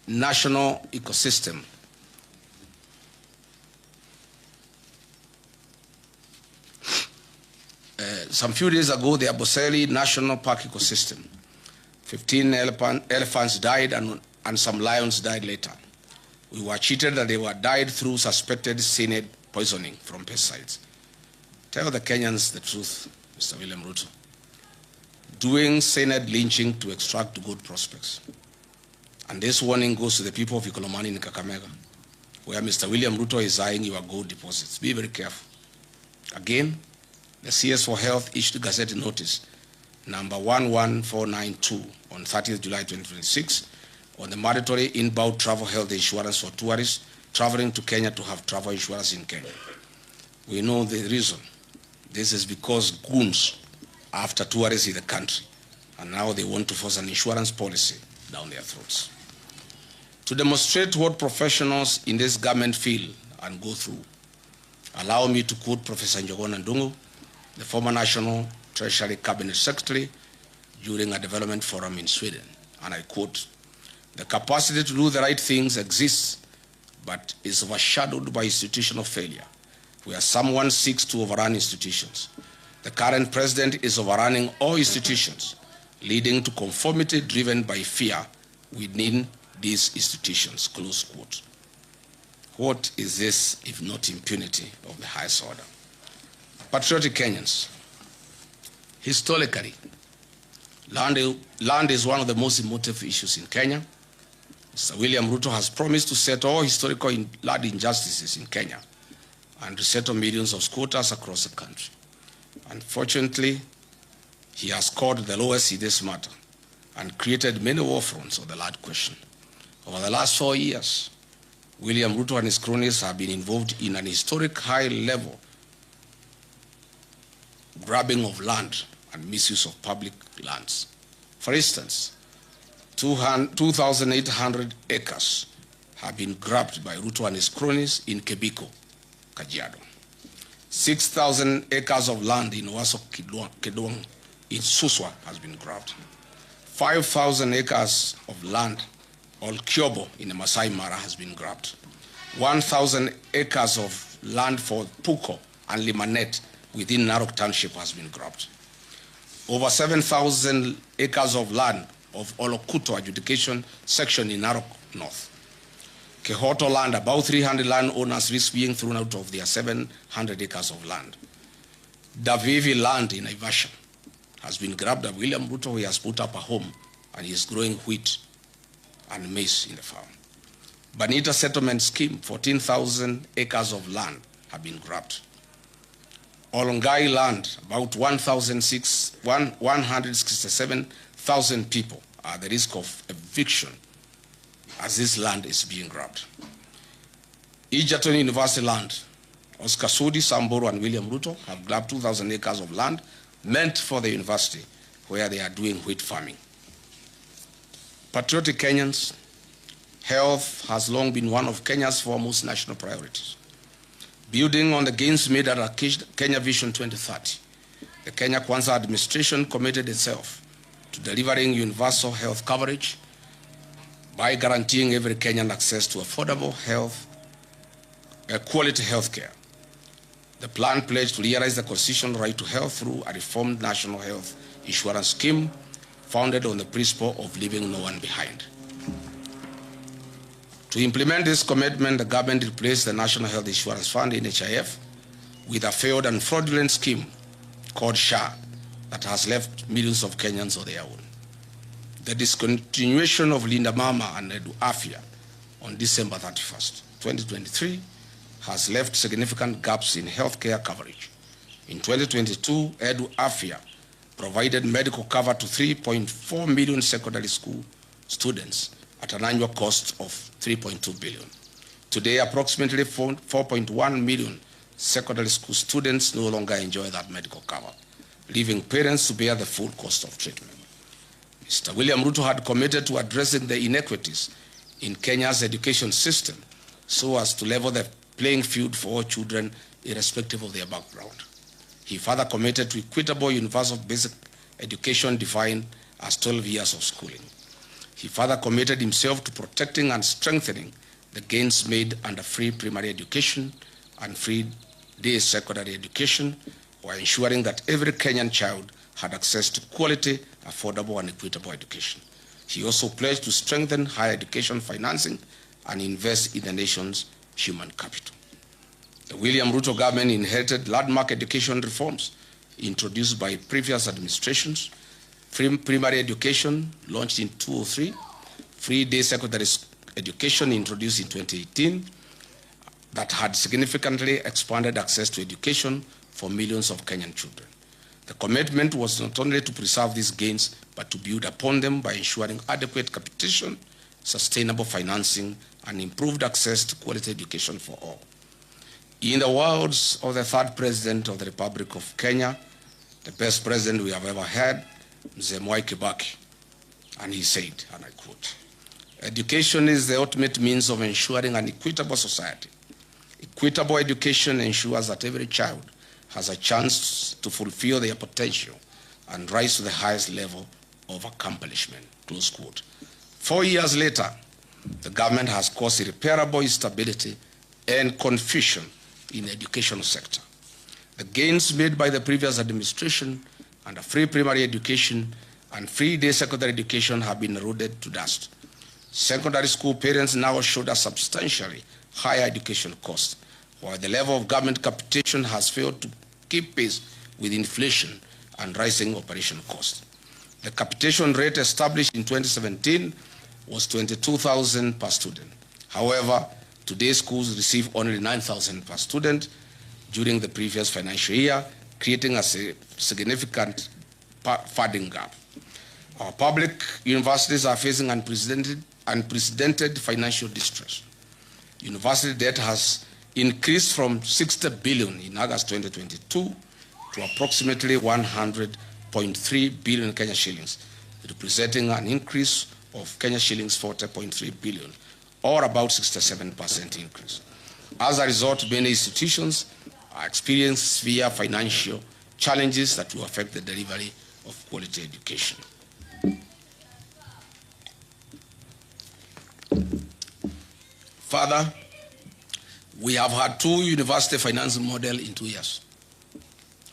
National Ecosystem the Amboseli National Park ecosystem, 15 elephants died and some lions died later. We were cheated that they were died through suspected cyanide poisoning from pesticides. Tell the Kenyans the truth, Mr. William Ruto. Doing cyanide lynching to extract good prospects. And this warning goes to the people of Ikolomani in Kakamega, where Mr. William Ruto is eyeing your gold deposits. Be very careful. Again, the CS for Health issued Gazette notice number 11492 on 30th July 2026 on the mandatory inbound travel health insurance for tourists traveling to Kenya to have travel insurance in Kenya. We know the reason. This is because goons are after tourists in the country, and now they want to force an insurance policy down their throats. To demonstrate what professionals in this government feel and go through, allow me to quote Professor Njogona Ndungu, the former National Treasury Cabinet Secretary, during a development forum in Sweden. And I quote, "The capacity to do the right things exists, but is overshadowed by institutional failure, where someone seeks to overrun institutions. The current president is overrunning all institutions, leading to conformity driven by fear within these institutions," close quote. What is this if not impunity of the highest order? Patriotic Kenyans, historically, land is one of the most emotive issues in Kenya. Mr. William Ruto has promised to settle all historical land injustices in Kenya and resettle millions of squatters across the country. Unfortunately, he has scored the lowest in this matter and created many war fronts on the land question. Over the last 4 years, William Ruto and his cronies have been involved in an historic high-level grabbing of land and misuse of public lands. For instance, 2,800 acres have been grabbed by Ruto and his cronies in Kebiko, Kajiado. 6,000 acres of land in Owasso Kedong in Suswa has been grabbed. 5,000 acres of land, or Kyobo in the Masai Mara, has been grabbed. 1,000 acres of land for Puko and Limanet within Narok Township has been grabbed. Over 7,000 acres of land of Olokuto adjudication section in Narok North. Kehoto land, about 300 landowners risk being thrown out of their 700 acres of land. Davivi land in Naivasha has been grabbed by William Ruto. He has put up a home and he is growing wheat and maize in the farm. Banita settlement scheme, 14,000 acres of land have been grabbed. Olongai land, about 167,000 people are at the risk of eviction as this land is being grabbed. Egerton University land, Oscar Sudi, Samburu, and William Ruto have grabbed 2,000 acres of land meant for the university where they are doing wheat farming. Patriotic Kenyans, health has long been one of Kenya's foremost national priorities. Building on the gains made at Kenya Vision 2030, the Kenya Kwanza administration committed itself to delivering universal health coverage by guaranteeing every Kenyan access to affordable quality health care. The plan pledged to realize the constitutional right to health through a reformed national health insurance scheme founded on the principle of leaving no one behind. To implement this commitment, the government replaced the National Health Insurance Fund, NHIF, with a failed and fraudulent scheme called SHA that has left millions of Kenyans on their own. The discontinuation of Linda Mama and Edu Afya on December 31st, 2023, has left significant gaps in healthcare coverage. In 2022, Edu Afya provided medical cover to 3.4 million secondary school students at an annual cost of 3.2 billion. Today, approximately 4.1 million secondary school students no longer enjoy that medical cover, leaving parents to bear the full cost of treatment. Mr. William Ruto had committed to addressing the inequities in Kenya's education system so as to level the playing field for all children irrespective of their background. He further committed to equitable universal basic education defined as 12 years of schooling. He further committed himself to protecting and strengthening the gains made under free primary education and free day secondary education, while ensuring that every Kenyan child had access to quality, affordable, and equitable education. He also pledged to strengthen higher education financing and invest in the nation's human capital. The William Ruto government inherited landmark education reforms introduced by previous administrations. Free primary education launched in 2003, free day secondary education introduced in 2018, that had significantly expanded access to education for millions of Kenyan children. The commitment was not only to preserve these gains, but to build upon them by ensuring adequate capitation, sustainable financing, and improved access to quality education for all. In the words of the third president of the Republic of Kenya, the best president we have ever had, Mzee Mwai Kibaki, and he said, and I quote, "Education is the ultimate means of ensuring an equitable society. Equitable education ensures that every child has a chance to fulfill their potential and rise to the highest level of accomplishment," close quote. 4 years later, the government has caused irreparable instability and confusion in the educational sector. The gains made by the previous administration under free primary education and free day secondary education have been eroded to dust. Secondary school parents now shoulder substantially higher education costs, while the level of government capitation has failed to keep pace with inflation and rising operation costs. The capitation rate established in 2017 was 22,000 per student. However, today schools receive only 9,000 per student during the previous financial year, creating a significant funding gap. Our public universities are facing unprecedented financial distress. University debt has increased from 60 billion in August 2022 to approximately 100.3 billion Kenya shillings, representing an increase of Kenya shillings 40.3 billion, or about 67% increase. As a result, many institutions are experiencing severe financial challenges that will affect the delivery of quality education. Further, we have had 2 university financing models in 2 years.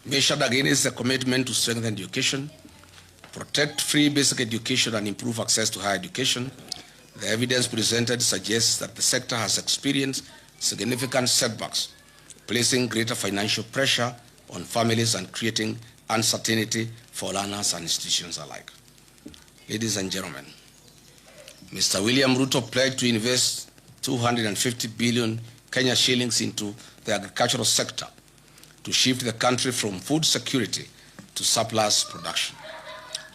Measured against the commitment to strengthen education, protect free basic education, and improve access to higher education, the evidence presented suggests that the sector has experienced significant setbacks, placing greater financial pressure on families and creating uncertainty for learners and institutions alike. Ladies and gentlemen, Mr. William Ruto pledged to invest 250 billion Kenya shillings into the agricultural sector to shift the country from food security to surplus production.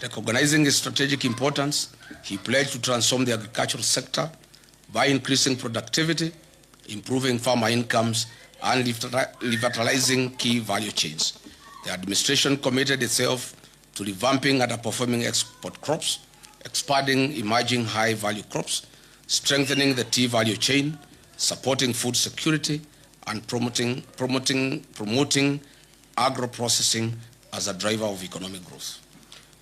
Recognizing its strategic importance, he pledged to transform the agricultural sector by increasing productivity, improving farmer incomes, and revitalizing key value chains. The administration committed itself to revamping underperforming export crops, expanding emerging high-value crops, strengthening the tea value chain, supporting food security, and promoting agro-processing as a driver of economic growth.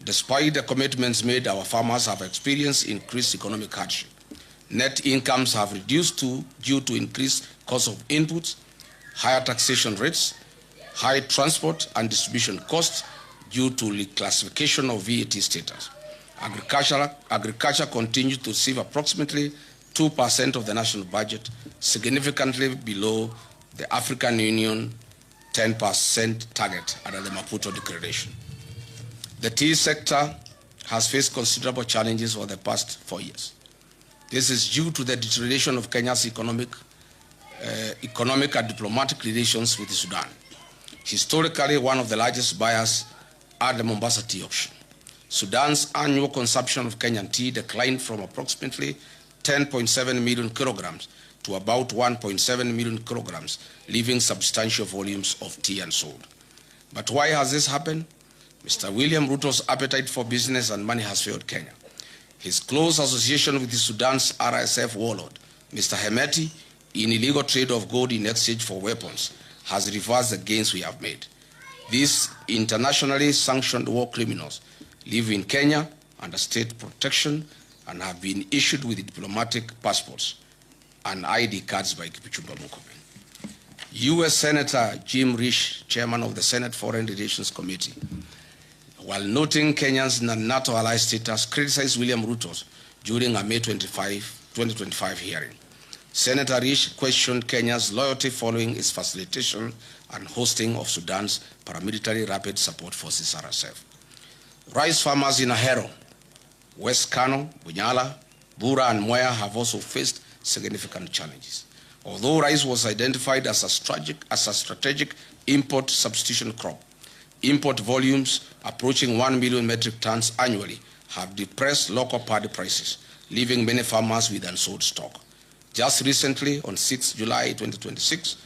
Despite the commitments made, our farmers have experienced increased economic hardship. Net incomes have reduced due to increased cost of inputs, higher taxation rates, high transport and distribution costs due to reclassification of VAT status. Agriculture continues to receive approximately 2% of the national budget, significantly below the African Union 10% target under the Maputo Declaration. The tea sector has faced considerable challenges over the past 4 years. This is due to the deterioration of Kenya's economic and diplomatic relations with Sudan, historically one of the largest buyers at the Mombasa tea auction. Sudan's annual consumption of Kenyan tea declined from approximately 10.7 million kilograms to about 1.7 million kilograms, leaving substantial volumes of tea unsold. But why has this happened? Mr. William Ruto's appetite for business and money has failed Kenya. His close association with Sudan's RSF warlord, Mr. Hemeti, in illegal trade of gold in exchange for weapons, has reversed the gains we have made. These internationally sanctioned war criminals live in Kenya under state protection and have been issued with diplomatic passports and ID cards by Kipchumba Mkuu. U.S. Senator Jim Risch, chairman of the Senate Foreign Relations Committee, while noting Kenyans' NATO ally status, criticized William Ruto during a May 2025 hearing. Senator Risch questioned Kenya's loyalty following its facilitation and hosting of Sudan's paramilitary rapid support forces, RSF. Rice farmers in Ahero, West Kano, Bunyala, Bura, and Mwea have also faced significant challenges. Although rice was identified as a strategic import substitution crop, import volumes approaching 1 million metric tons annually have depressed local paddy prices, leaving many farmers with unsold stock. Just recently, on 6 July 2026,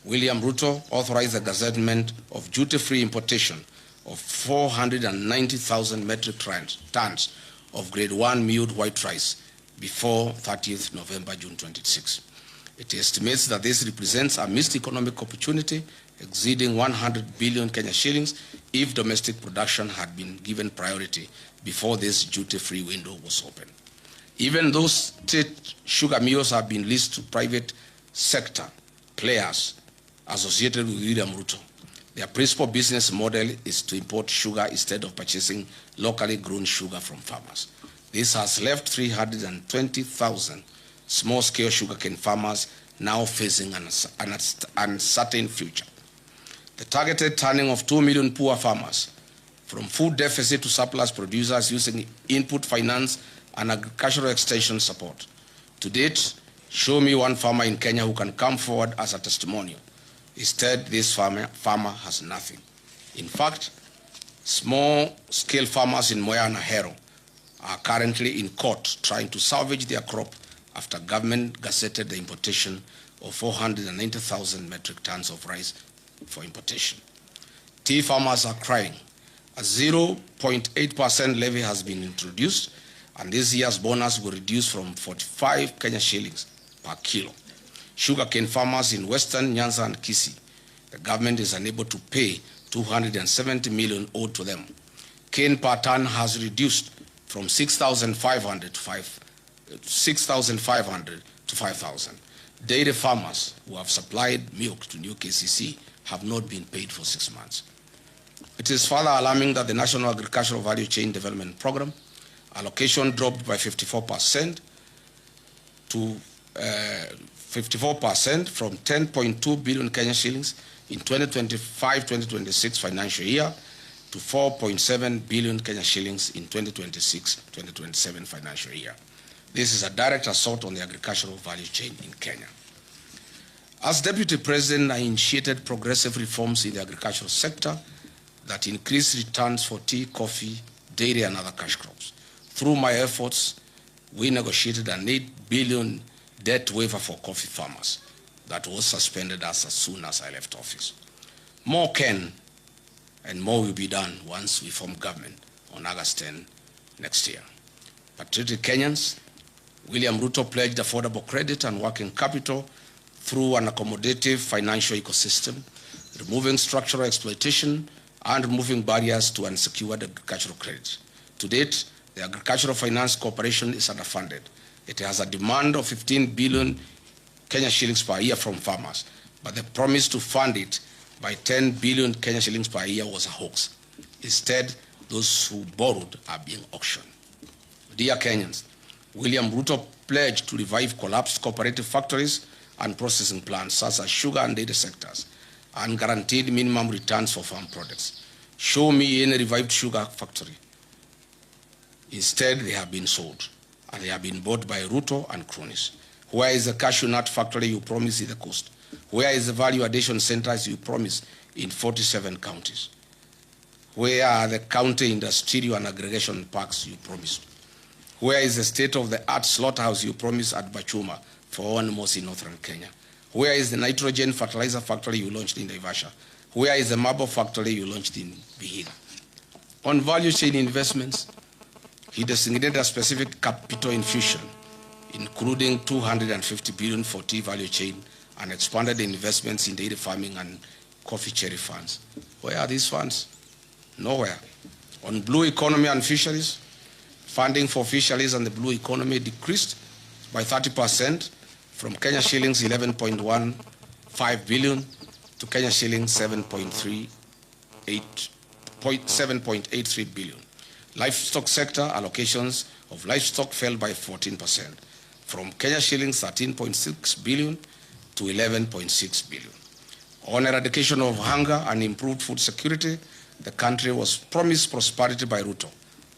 William Ruto authorized the gazettement of duty-free importation of 490,000 metric tons of grade 1 milled white rice before 30th November, June 26. It estimates that this represents a missed economic opportunity exceeding 100 billion Kenya shillings if domestic production had been given priority before this duty-free window was open. Even though state sugar mills have been leased to private sector players associated with William Ruto, their principal business model is to import sugar instead of purchasing locally grown sugar from farmers. This has left 320,000 small-scale sugarcane farmers now facing an uncertain future. The targeted turning of 2 million poor farmers from food deficit to surplus producers using input finance and agricultural extension support. To date, show me one farmer in Kenya who can come forward as a testimonial. Instead, this farmer has nothing. In fact, small-scale farmers in Mwea and Ahero are currently in court trying to salvage their crop after government gazetted the importation of 490,000 metric tons of rice for importation. Tea farmers are crying. A 0.8% levy has been introduced, and this year's bonus will reduce from 45 Kenya shillings per kilo. Sugarcane farmers in Western Nyanza and Kisii, the government is unable to pay 270 million owed to them. Cane per ton has reduced from 6,500 to 5,000. Dairy farmers who have supplied milk to new KCC have not been paid for 6 months. It is further alarming that the National Agricultural Value Chain Development Program allocation dropped by 54% to 54% from 10.2 billion Kenyan shillings in 2025-2026 financial year to 4.7 billion Kenyan shillings in 2026-2027 financial year. This is a direct assault on the agricultural value chain in Kenya. As Deputy President, I initiated progressive reforms in the agricultural sector that increase returns for tea, coffee, dairy, and other cash crops. Through my efforts, we negotiated an 8 billion debt waiver for coffee farmers that was suspended as soon as I left office. More can and more will be done once we form government on August 10 next year. Patriotic Kenyans, William Ruto pledged affordable credit and working capital through an accommodative financial ecosystem, removing structural exploitation and removing barriers to unsecured agricultural credit. To date, the Agricultural Finance Corporation is underfunded. It has a demand of 15 billion Kenya shillings per year from farmers, but the promise to fund it by 10 billion Kenya shillings per year was a hoax. Instead, those who borrowed are being auctioned. Dear Kenyans, William Ruto pledged to revive collapsed cooperative factories and processing plants such as sugar and dairy sectors and guaranteed minimum returns for farm products. Show me any revived sugar factory. Instead, they have been sold, and they have been bought by Ruto and cronies. Where is the cashew nut factory you promised in the coast? Where is the value addition centers you promised in 47 counties? Where are the county industrial and aggregation parks you promised? Where is the state-of-the-art slaughterhouse you promised at Bachuma for animals in northern Kenya? Where is the nitrogen fertilizer factory you launched in Naivasha? Where is the marble factory you launched in Vihiga? On value chain investments, he designated a specific capital infusion, including 250 billion for tea value chain, and expanded the investments in dairy farming and coffee cherry funds. Where are these funds? Nowhere. On blue economy and fisheries, funding for fisheries and the blue economy decreased by 30% from Kenya shillings 11.15 billion to Kenya shillings 7.83 billion. Livestock sector allocations of livestock fell by 14% from Kenya shillings 13.6 billion to 11.6 billion. On eradication of hunger and improved food security, the country was promised prosperity by Ruto.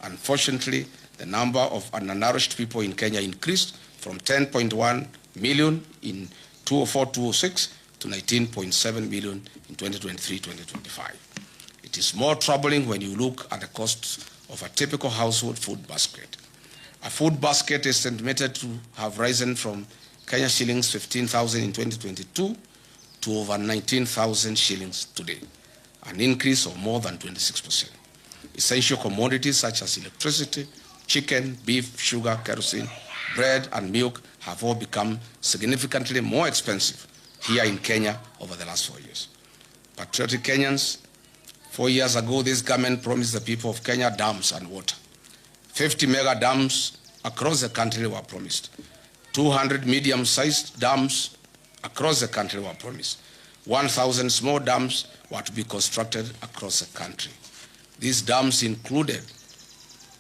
Unfortunately, the number of undernourished people in Kenya increased from 10.1 million in 2004-2006 to 19.7 million in 2023-2025. It is more troubling when you look at the cost of a typical household food basket. A food basket is estimated to have risen from Kenya shillings 15,000 in 2022 to over 19,000 shillings today, an increase of more than 26%. Essential commodities such as electricity, chicken, beef, sugar, kerosene, bread, and milk have all become significantly more expensive here in Kenya over the last 4 years. Patriotic Kenyans, 4 years ago, this government promised the people of Kenya dams and water. 50 mega dams across the country were promised. 200 medium-sized dams across the country were promised. 1,000 small dams were to be constructed across the country. These dams included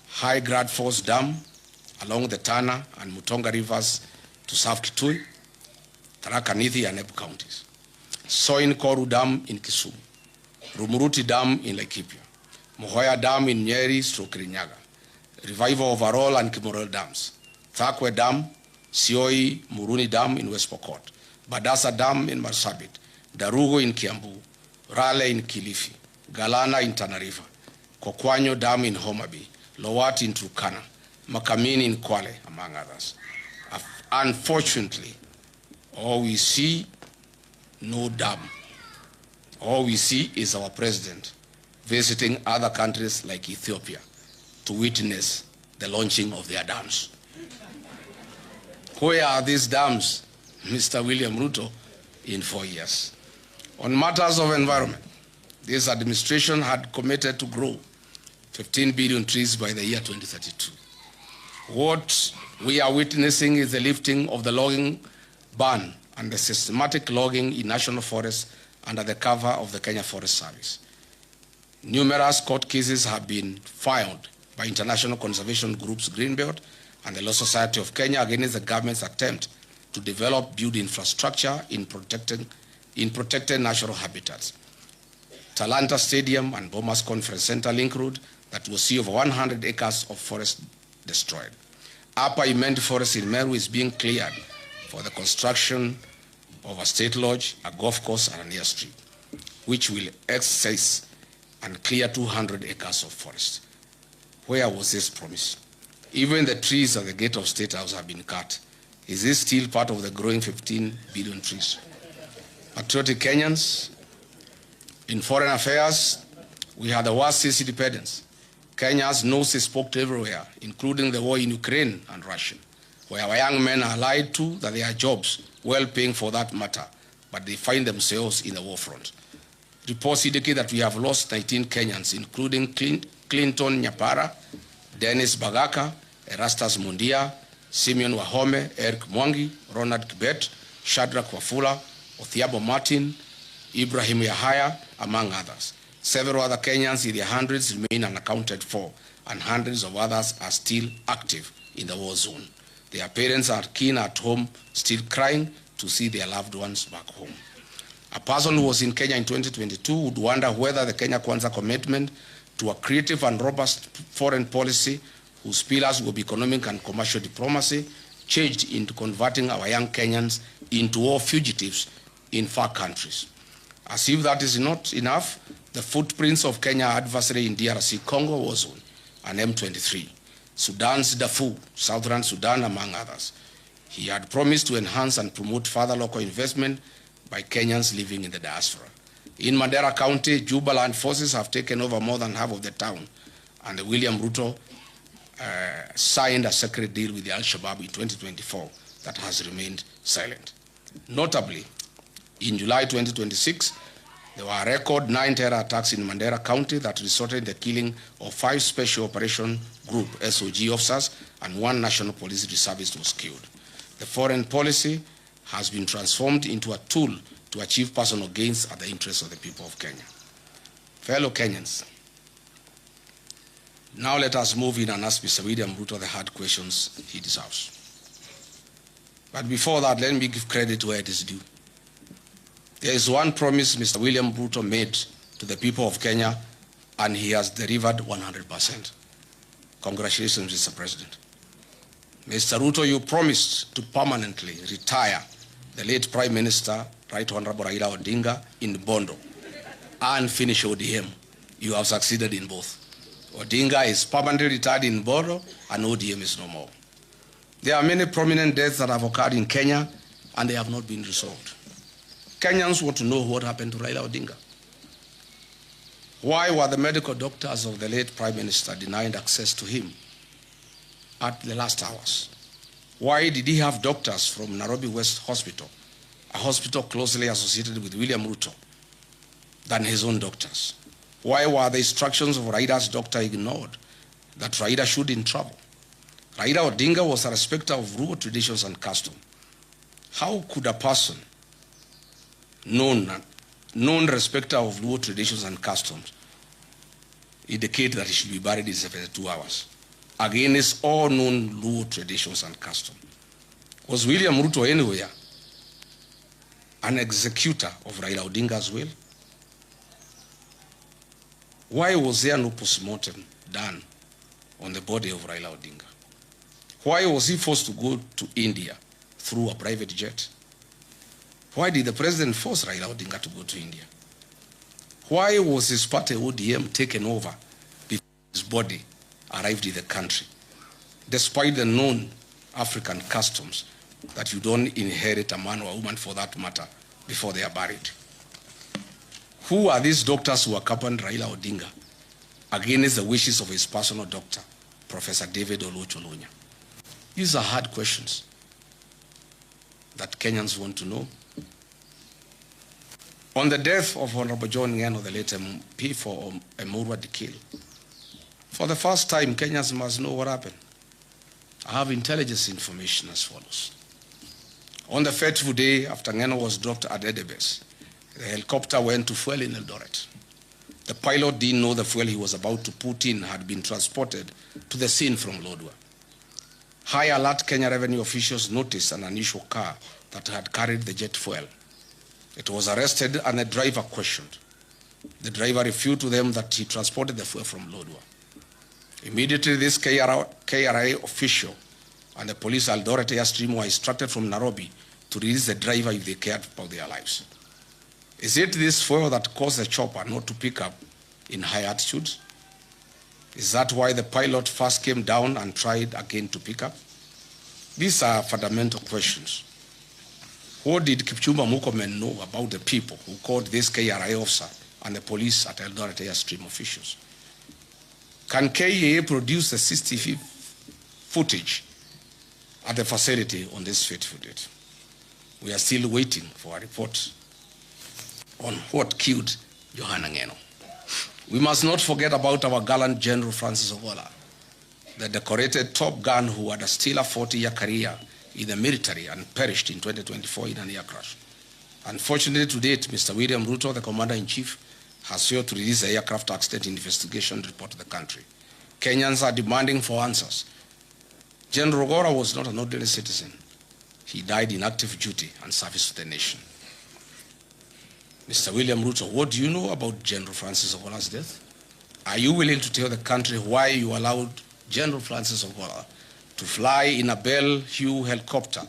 High Grad Force Dam along the Tana and Mutonga rivers to South Kitui, Tharaka Nithi and Embu counties. Soin Koru Dam in Kisumu, Rumuruti Dam in Laikipia, Mohoya Dam in Nyeri/Kirinyaga, Revival of Arol and Kimorel Dams, Thakwe Dam, Sioi Muruni Dam in West Pokot, Badasa Dam in Marsabit, Darugo in Kiambu, Rale in Kilifi, Galana in Tana River, Kokwanyo Dam in Homa Bay, Lowati in Turkana, Makamini in Kwale, among others. Unfortunately, all we see, no dam. All we see is our president visiting other countries like Ethiopia to witness the launching of their dams. Where are these dams Mr. William Ruto in 4 years. On matters of environment, this administration had committed to grow 15 billion trees by the year 2032. What we are witnessing is the lifting of the logging ban and the systematic logging in national forests under the cover of the Kenya Forest Service. Numerous court cases have been filed by international conservation groups Greenbelt and the Law Society of Kenya against the government's attempt to build infrastructure in protected natural habitats. Talanta Stadium and Bomas Conference Center Link Road that will see over 100 acres of forest destroyed. Upper Imend Forest in Meru is being cleared for the construction of a state lodge, a golf course, and an airstrip, which will access and clear 200 acres of forest. Where was this promise? Even the trees at the gate of State House have been cut. Is this still part of the growing 15 billion trees? Patriotic Kenyans, in foreign affairs, we had the worst since independence. Kenya's nose is poked everywhere, including the war in Ukraine and Russia, where our young men are lied to that they are jobs, well-paying for that matter, but they find themselves in the war front. Reports indicate that we have lost 19 Kenyans, including Clinton Nyapara, Dennis Bagaka, Erastus Mundia, Simeon Wahome, Eric Mwangi, Ronald Kibet, Shadrach Wafula, Othiabo Martin, Ibrahim Yahaya, among others. Several other Kenyans in their hundreds remain unaccounted for, and hundreds of others are still active in the war zone. Their parents are keen at home, still crying to see their loved ones back home. A person who was in Kenya in 2022 would wonder whether the Kenya Kwanza commitment to a creative and robust foreign policy whose pillars will be economic and commercial diplomacy changed into converting our young Kenyans into war fugitives in far countries. As if that is not enough, the footprints of Kenya adversary in DRC Congo war zone and M23, Sudan's Darfur, Southern Sudan, among others. He had promised to enhance and promote further local investment by Kenyans living in the diaspora. In Mandera County, Jubaland forces have taken over more than half of the town, and William Ruto signed a secret deal with the Al-Shabaab in 2024 that has remained silent. Notably, in July 2026, there were a record 9 terror attacks in Mandera County that resulted in the killing of 5 Special Operation Group SOG officers and 1 National Police Reservist was killed. The foreign policy has been transformed into a tool to achieve personal gains at the interests of the people of Kenya. Fellow Kenyans, now let us move in and ask Mr. William Ruto the hard questions he deserves. But before that, let me give credit where it is due. There is one promise Mr. William Ruto made to the people of Kenya, and he has delivered 100%. Congratulations, Mr. President. Mr. Ruto, you promised to permanently retire the late Prime Minister, Right Honorable Raila Odinga, in Bondo and finish ODM. You have succeeded in both. Odinga is permanently retired in Bondo and ODM is no more. There are many prominent deaths that have occurred in Kenya and they have not been resolved. Kenyans want to know what happened to Raila Odinga. Why were the medical doctors of the late Prime Minister denied access to him at the last hours? Why did he have doctors from Nairobi West Hospital, a hospital closely associated with William Ruto, than his own doctors? Why were the instructions of Raila's doctor ignored that Raila shouldn't travel? Raila Odinga was a respecter of Luo traditions and custom. How could a person known respecter of Luo traditions and customs indicate that he should be buried in 72 hours against all known Luo traditions and customs? Was William Ruto anywhere an executor of Raila Odinga's will? Why was there no postmortem done on the body of Raila Odinga? Why was he forced to go to India through a private jet? Why did the president force Raila Odinga to go to India? Why was his party ODM taken over before his body arrived in the country, despite the known African customs that you don't inherit a man or a woman for that matter before they are buried? Who are these doctors who accompanied Raila Odinga against the wishes of his personal doctor, Professor David Oluoch Oluonya? These are hard questions. that Kenyans want to know. On the death of Honorable John Ngeno, the late MP for Emurua Dikil, for the first time, Kenyans must know what happened. I have intelligence information as follows. On the fateful day after Ngeno was dropped at Edebes, the helicopter went to fuel in Eldoret. The pilot didn't know the fuel he was about to put in had been transported to the scene from Lodwar. High alert Kenya revenue officials noticed an unusual car that had carried the jet fuel. It was arrested and the driver questioned. The driver refuted to them that he transported the fuel from Lodwar. Immediately, this KRA official and the police Eldoret airstream were instructed from Nairobi to release the driver if they cared about their lives. Is it this fuel that caused the chopper not to pick up in high altitudes? Is that why the pilot first came down and tried again to pick up? These are fundamental questions. What did Kipchumba Murkomen know about the people who called this KRA officer and the police at Eldoret airstream officials? Can KEA produce the CCTV footage at the facility on this fateful date? We are still waiting for a report on what killed Johanna Ngeno. We must not forget about our gallant General Francis Ogola, the decorated top gun who had a stellar 40-year career in the military and perished in 2024 in an air crash. Unfortunately, to date, Mr. William Ruto, the Commander-in-Chief, has failed to release the aircraft accident investigation report to the country. Kenyans are demanding for answers. General Ogola was not an ordinary citizen. He died in active duty and service to the nation. Mr. William Ruto, what do you know about General Francis Ogola's death? Are you willing to tell the country why you allowed General Francis Ogola to fly in a Bell Hue helicopter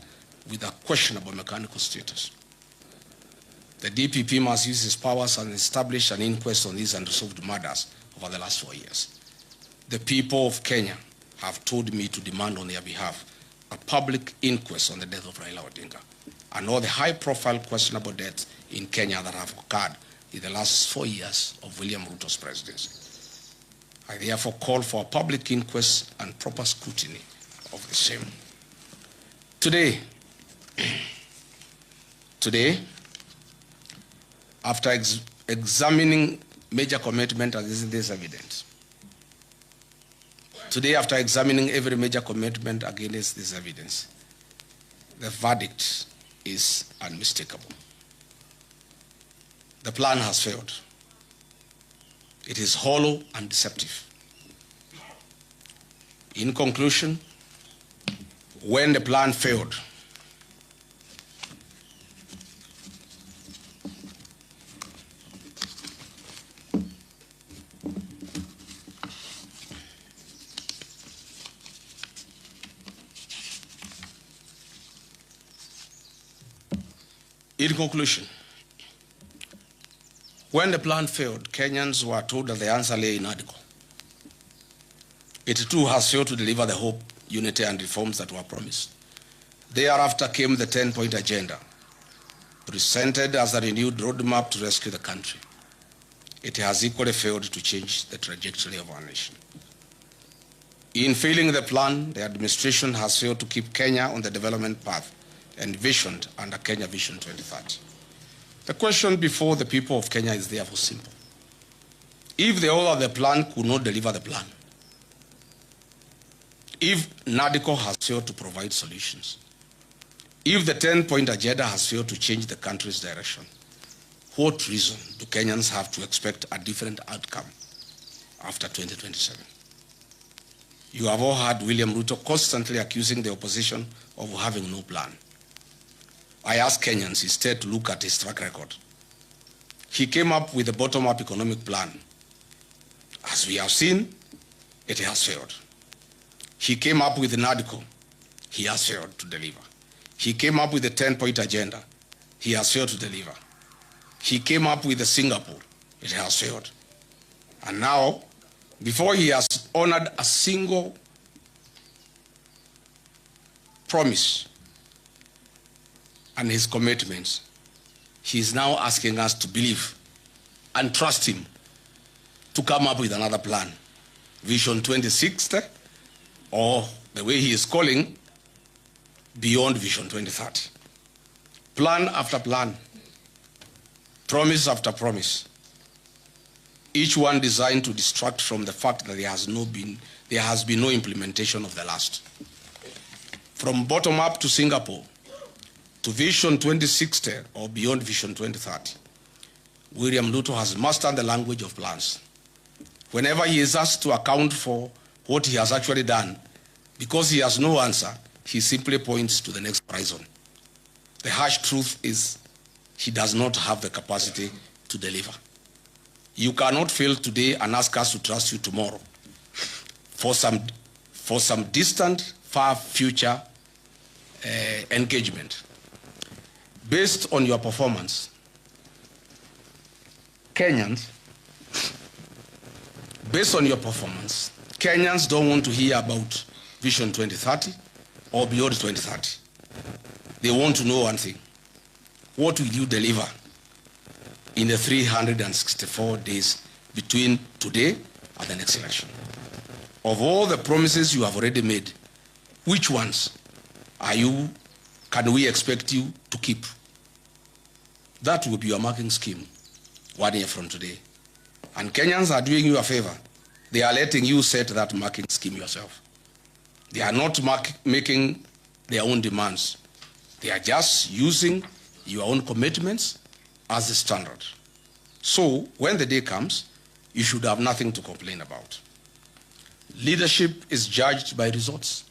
with a questionable mechanical status? The DPP must use its powers and establish an inquest on these unresolved murders over the last 4 years. The people of Kenya have told me to demand on their behalf a public inquest on the death of Raila Odinga and all the high-profile questionable deaths in Kenya that have occurred in the last 4 years of William Ruto's presidency. I therefore call for a public inquest and proper scrutiny of the same. Today, after examining major commitment against this evidence, after examining every major commitment against this evidence, the verdict is unmistakable. The plan has failed. It is hollow and deceptive. In conclusion, when the plan failed, Kenyans were told that the answer lay in article. It too has failed to deliver the hope, unity, and reforms that were promised. Thereafter came the 10-point agenda, presented as a renewed roadmap to rescue the country. It has equally failed to change the trajectory of our nation. In failing the plan, the administration has failed to keep Kenya on the development path envisioned under Kenya Vision 2030. The question before the people of Kenya is therefore simple. If the author of the plan could not deliver the plan, if NADCO has failed to provide solutions, if the 10-point agenda has failed to change the country's direction, what reason do Kenyans have to expect a different outcome after 2027? You have all heard William Ruto constantly accusing the opposition of having no plan. I ask Kenyans instead to look at his track record. He came up with a bottom-up economic plan. As we have seen, it has failed. He came up with NADCO. He has failed to deliver. He came up with the 10-point agenda. He has failed to deliver. He came up with the Singapore. It has failed. And now, before he has honored a single promise and his commitments, he is now asking us to believe and trust him to come up with another plan, Vision 2060, or the way he is calling, Beyond Vision 2030. Plan after plan, promise after promise, each one designed to distract from the fact that there has been no implementation of the last. From bottom up to Singapore, to Vision 2060 or beyond Vision 2030, William Ruto has mastered the language of plans. Whenever he is asked to account for what he has actually done, because he has no answer, he simply points to the next horizon. The harsh truth is he does not have the capacity to deliver. You cannot fail today and ask us to trust you tomorrow for some distant, far future engagement. Based on your performance, Kenyans don't want to hear about Vision 2030 or beyond 2030. They want to know one thing. What will you deliver in the 364 days between today and the next election? Of all the promises you have already made, which ones can we expect you to keep? That will be your marking scheme 1 year from today. And Kenyans are doing you a favor. They are letting you set that marking scheme yourself. They are not making their own demands. They are just using your own commitments as the standard. So when the day comes, you should have nothing to complain about. Leadership is judged by results,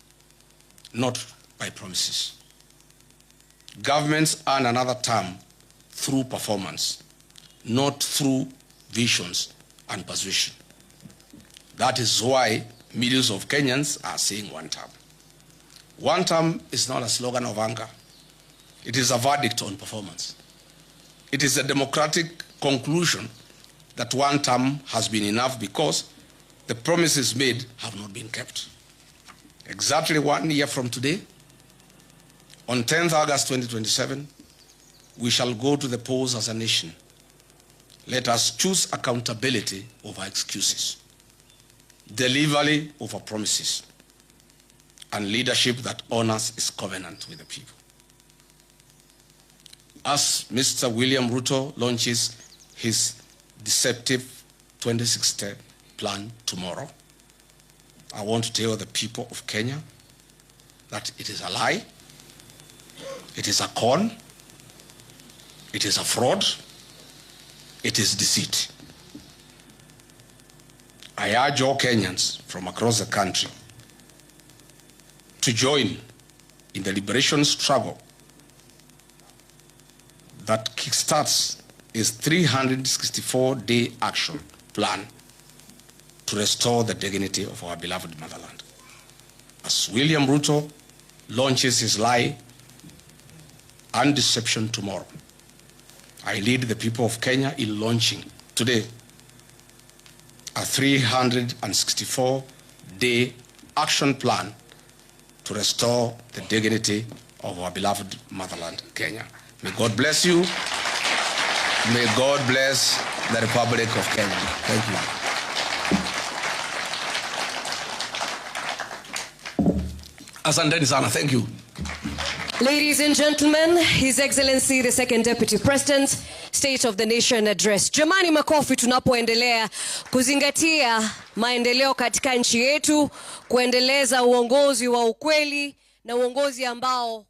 not by promises. Governments earn another term through performance, not through visions and persuasion. That is why millions of Kenyans are saying one term. One term is not a slogan of anger. It is a verdict on performance. It is a democratic conclusion that one term has been enough because the promises made have not been kept. Exactly 1 year from today, on 10th August 2027, we shall go to the polls as a nation. Let us choose accountability over excuses, delivery over promises, and leadership that honors its covenant with the people. As Mr. William Ruto launches his deceptive 2060 plan tomorrow, I want to tell the people of Kenya that it is a lie, it is a con, it is a fraud, it is deceit. I urge all Kenyans from across the country to join in the liberation struggle that kickstarts his 364-day action plan to restore the dignity of our beloved motherland. As William Ruto launches his lie and deception tomorrow, I lead the people of Kenya in launching today a 364-day action plan to restore the dignity of our beloved motherland, Kenya. May God bless you. May God bless the Republic of Kenya. Thank you. Asanteni sana. Thank you. Ladies and gentlemen, His Excellency the Second Deputy President, State of the Nation Address. Jamani, makofi tunapoendelea kuzingatia maendeleo katika nchi yetu, kuendeleza uongozi wa ukweli na uongozi ambao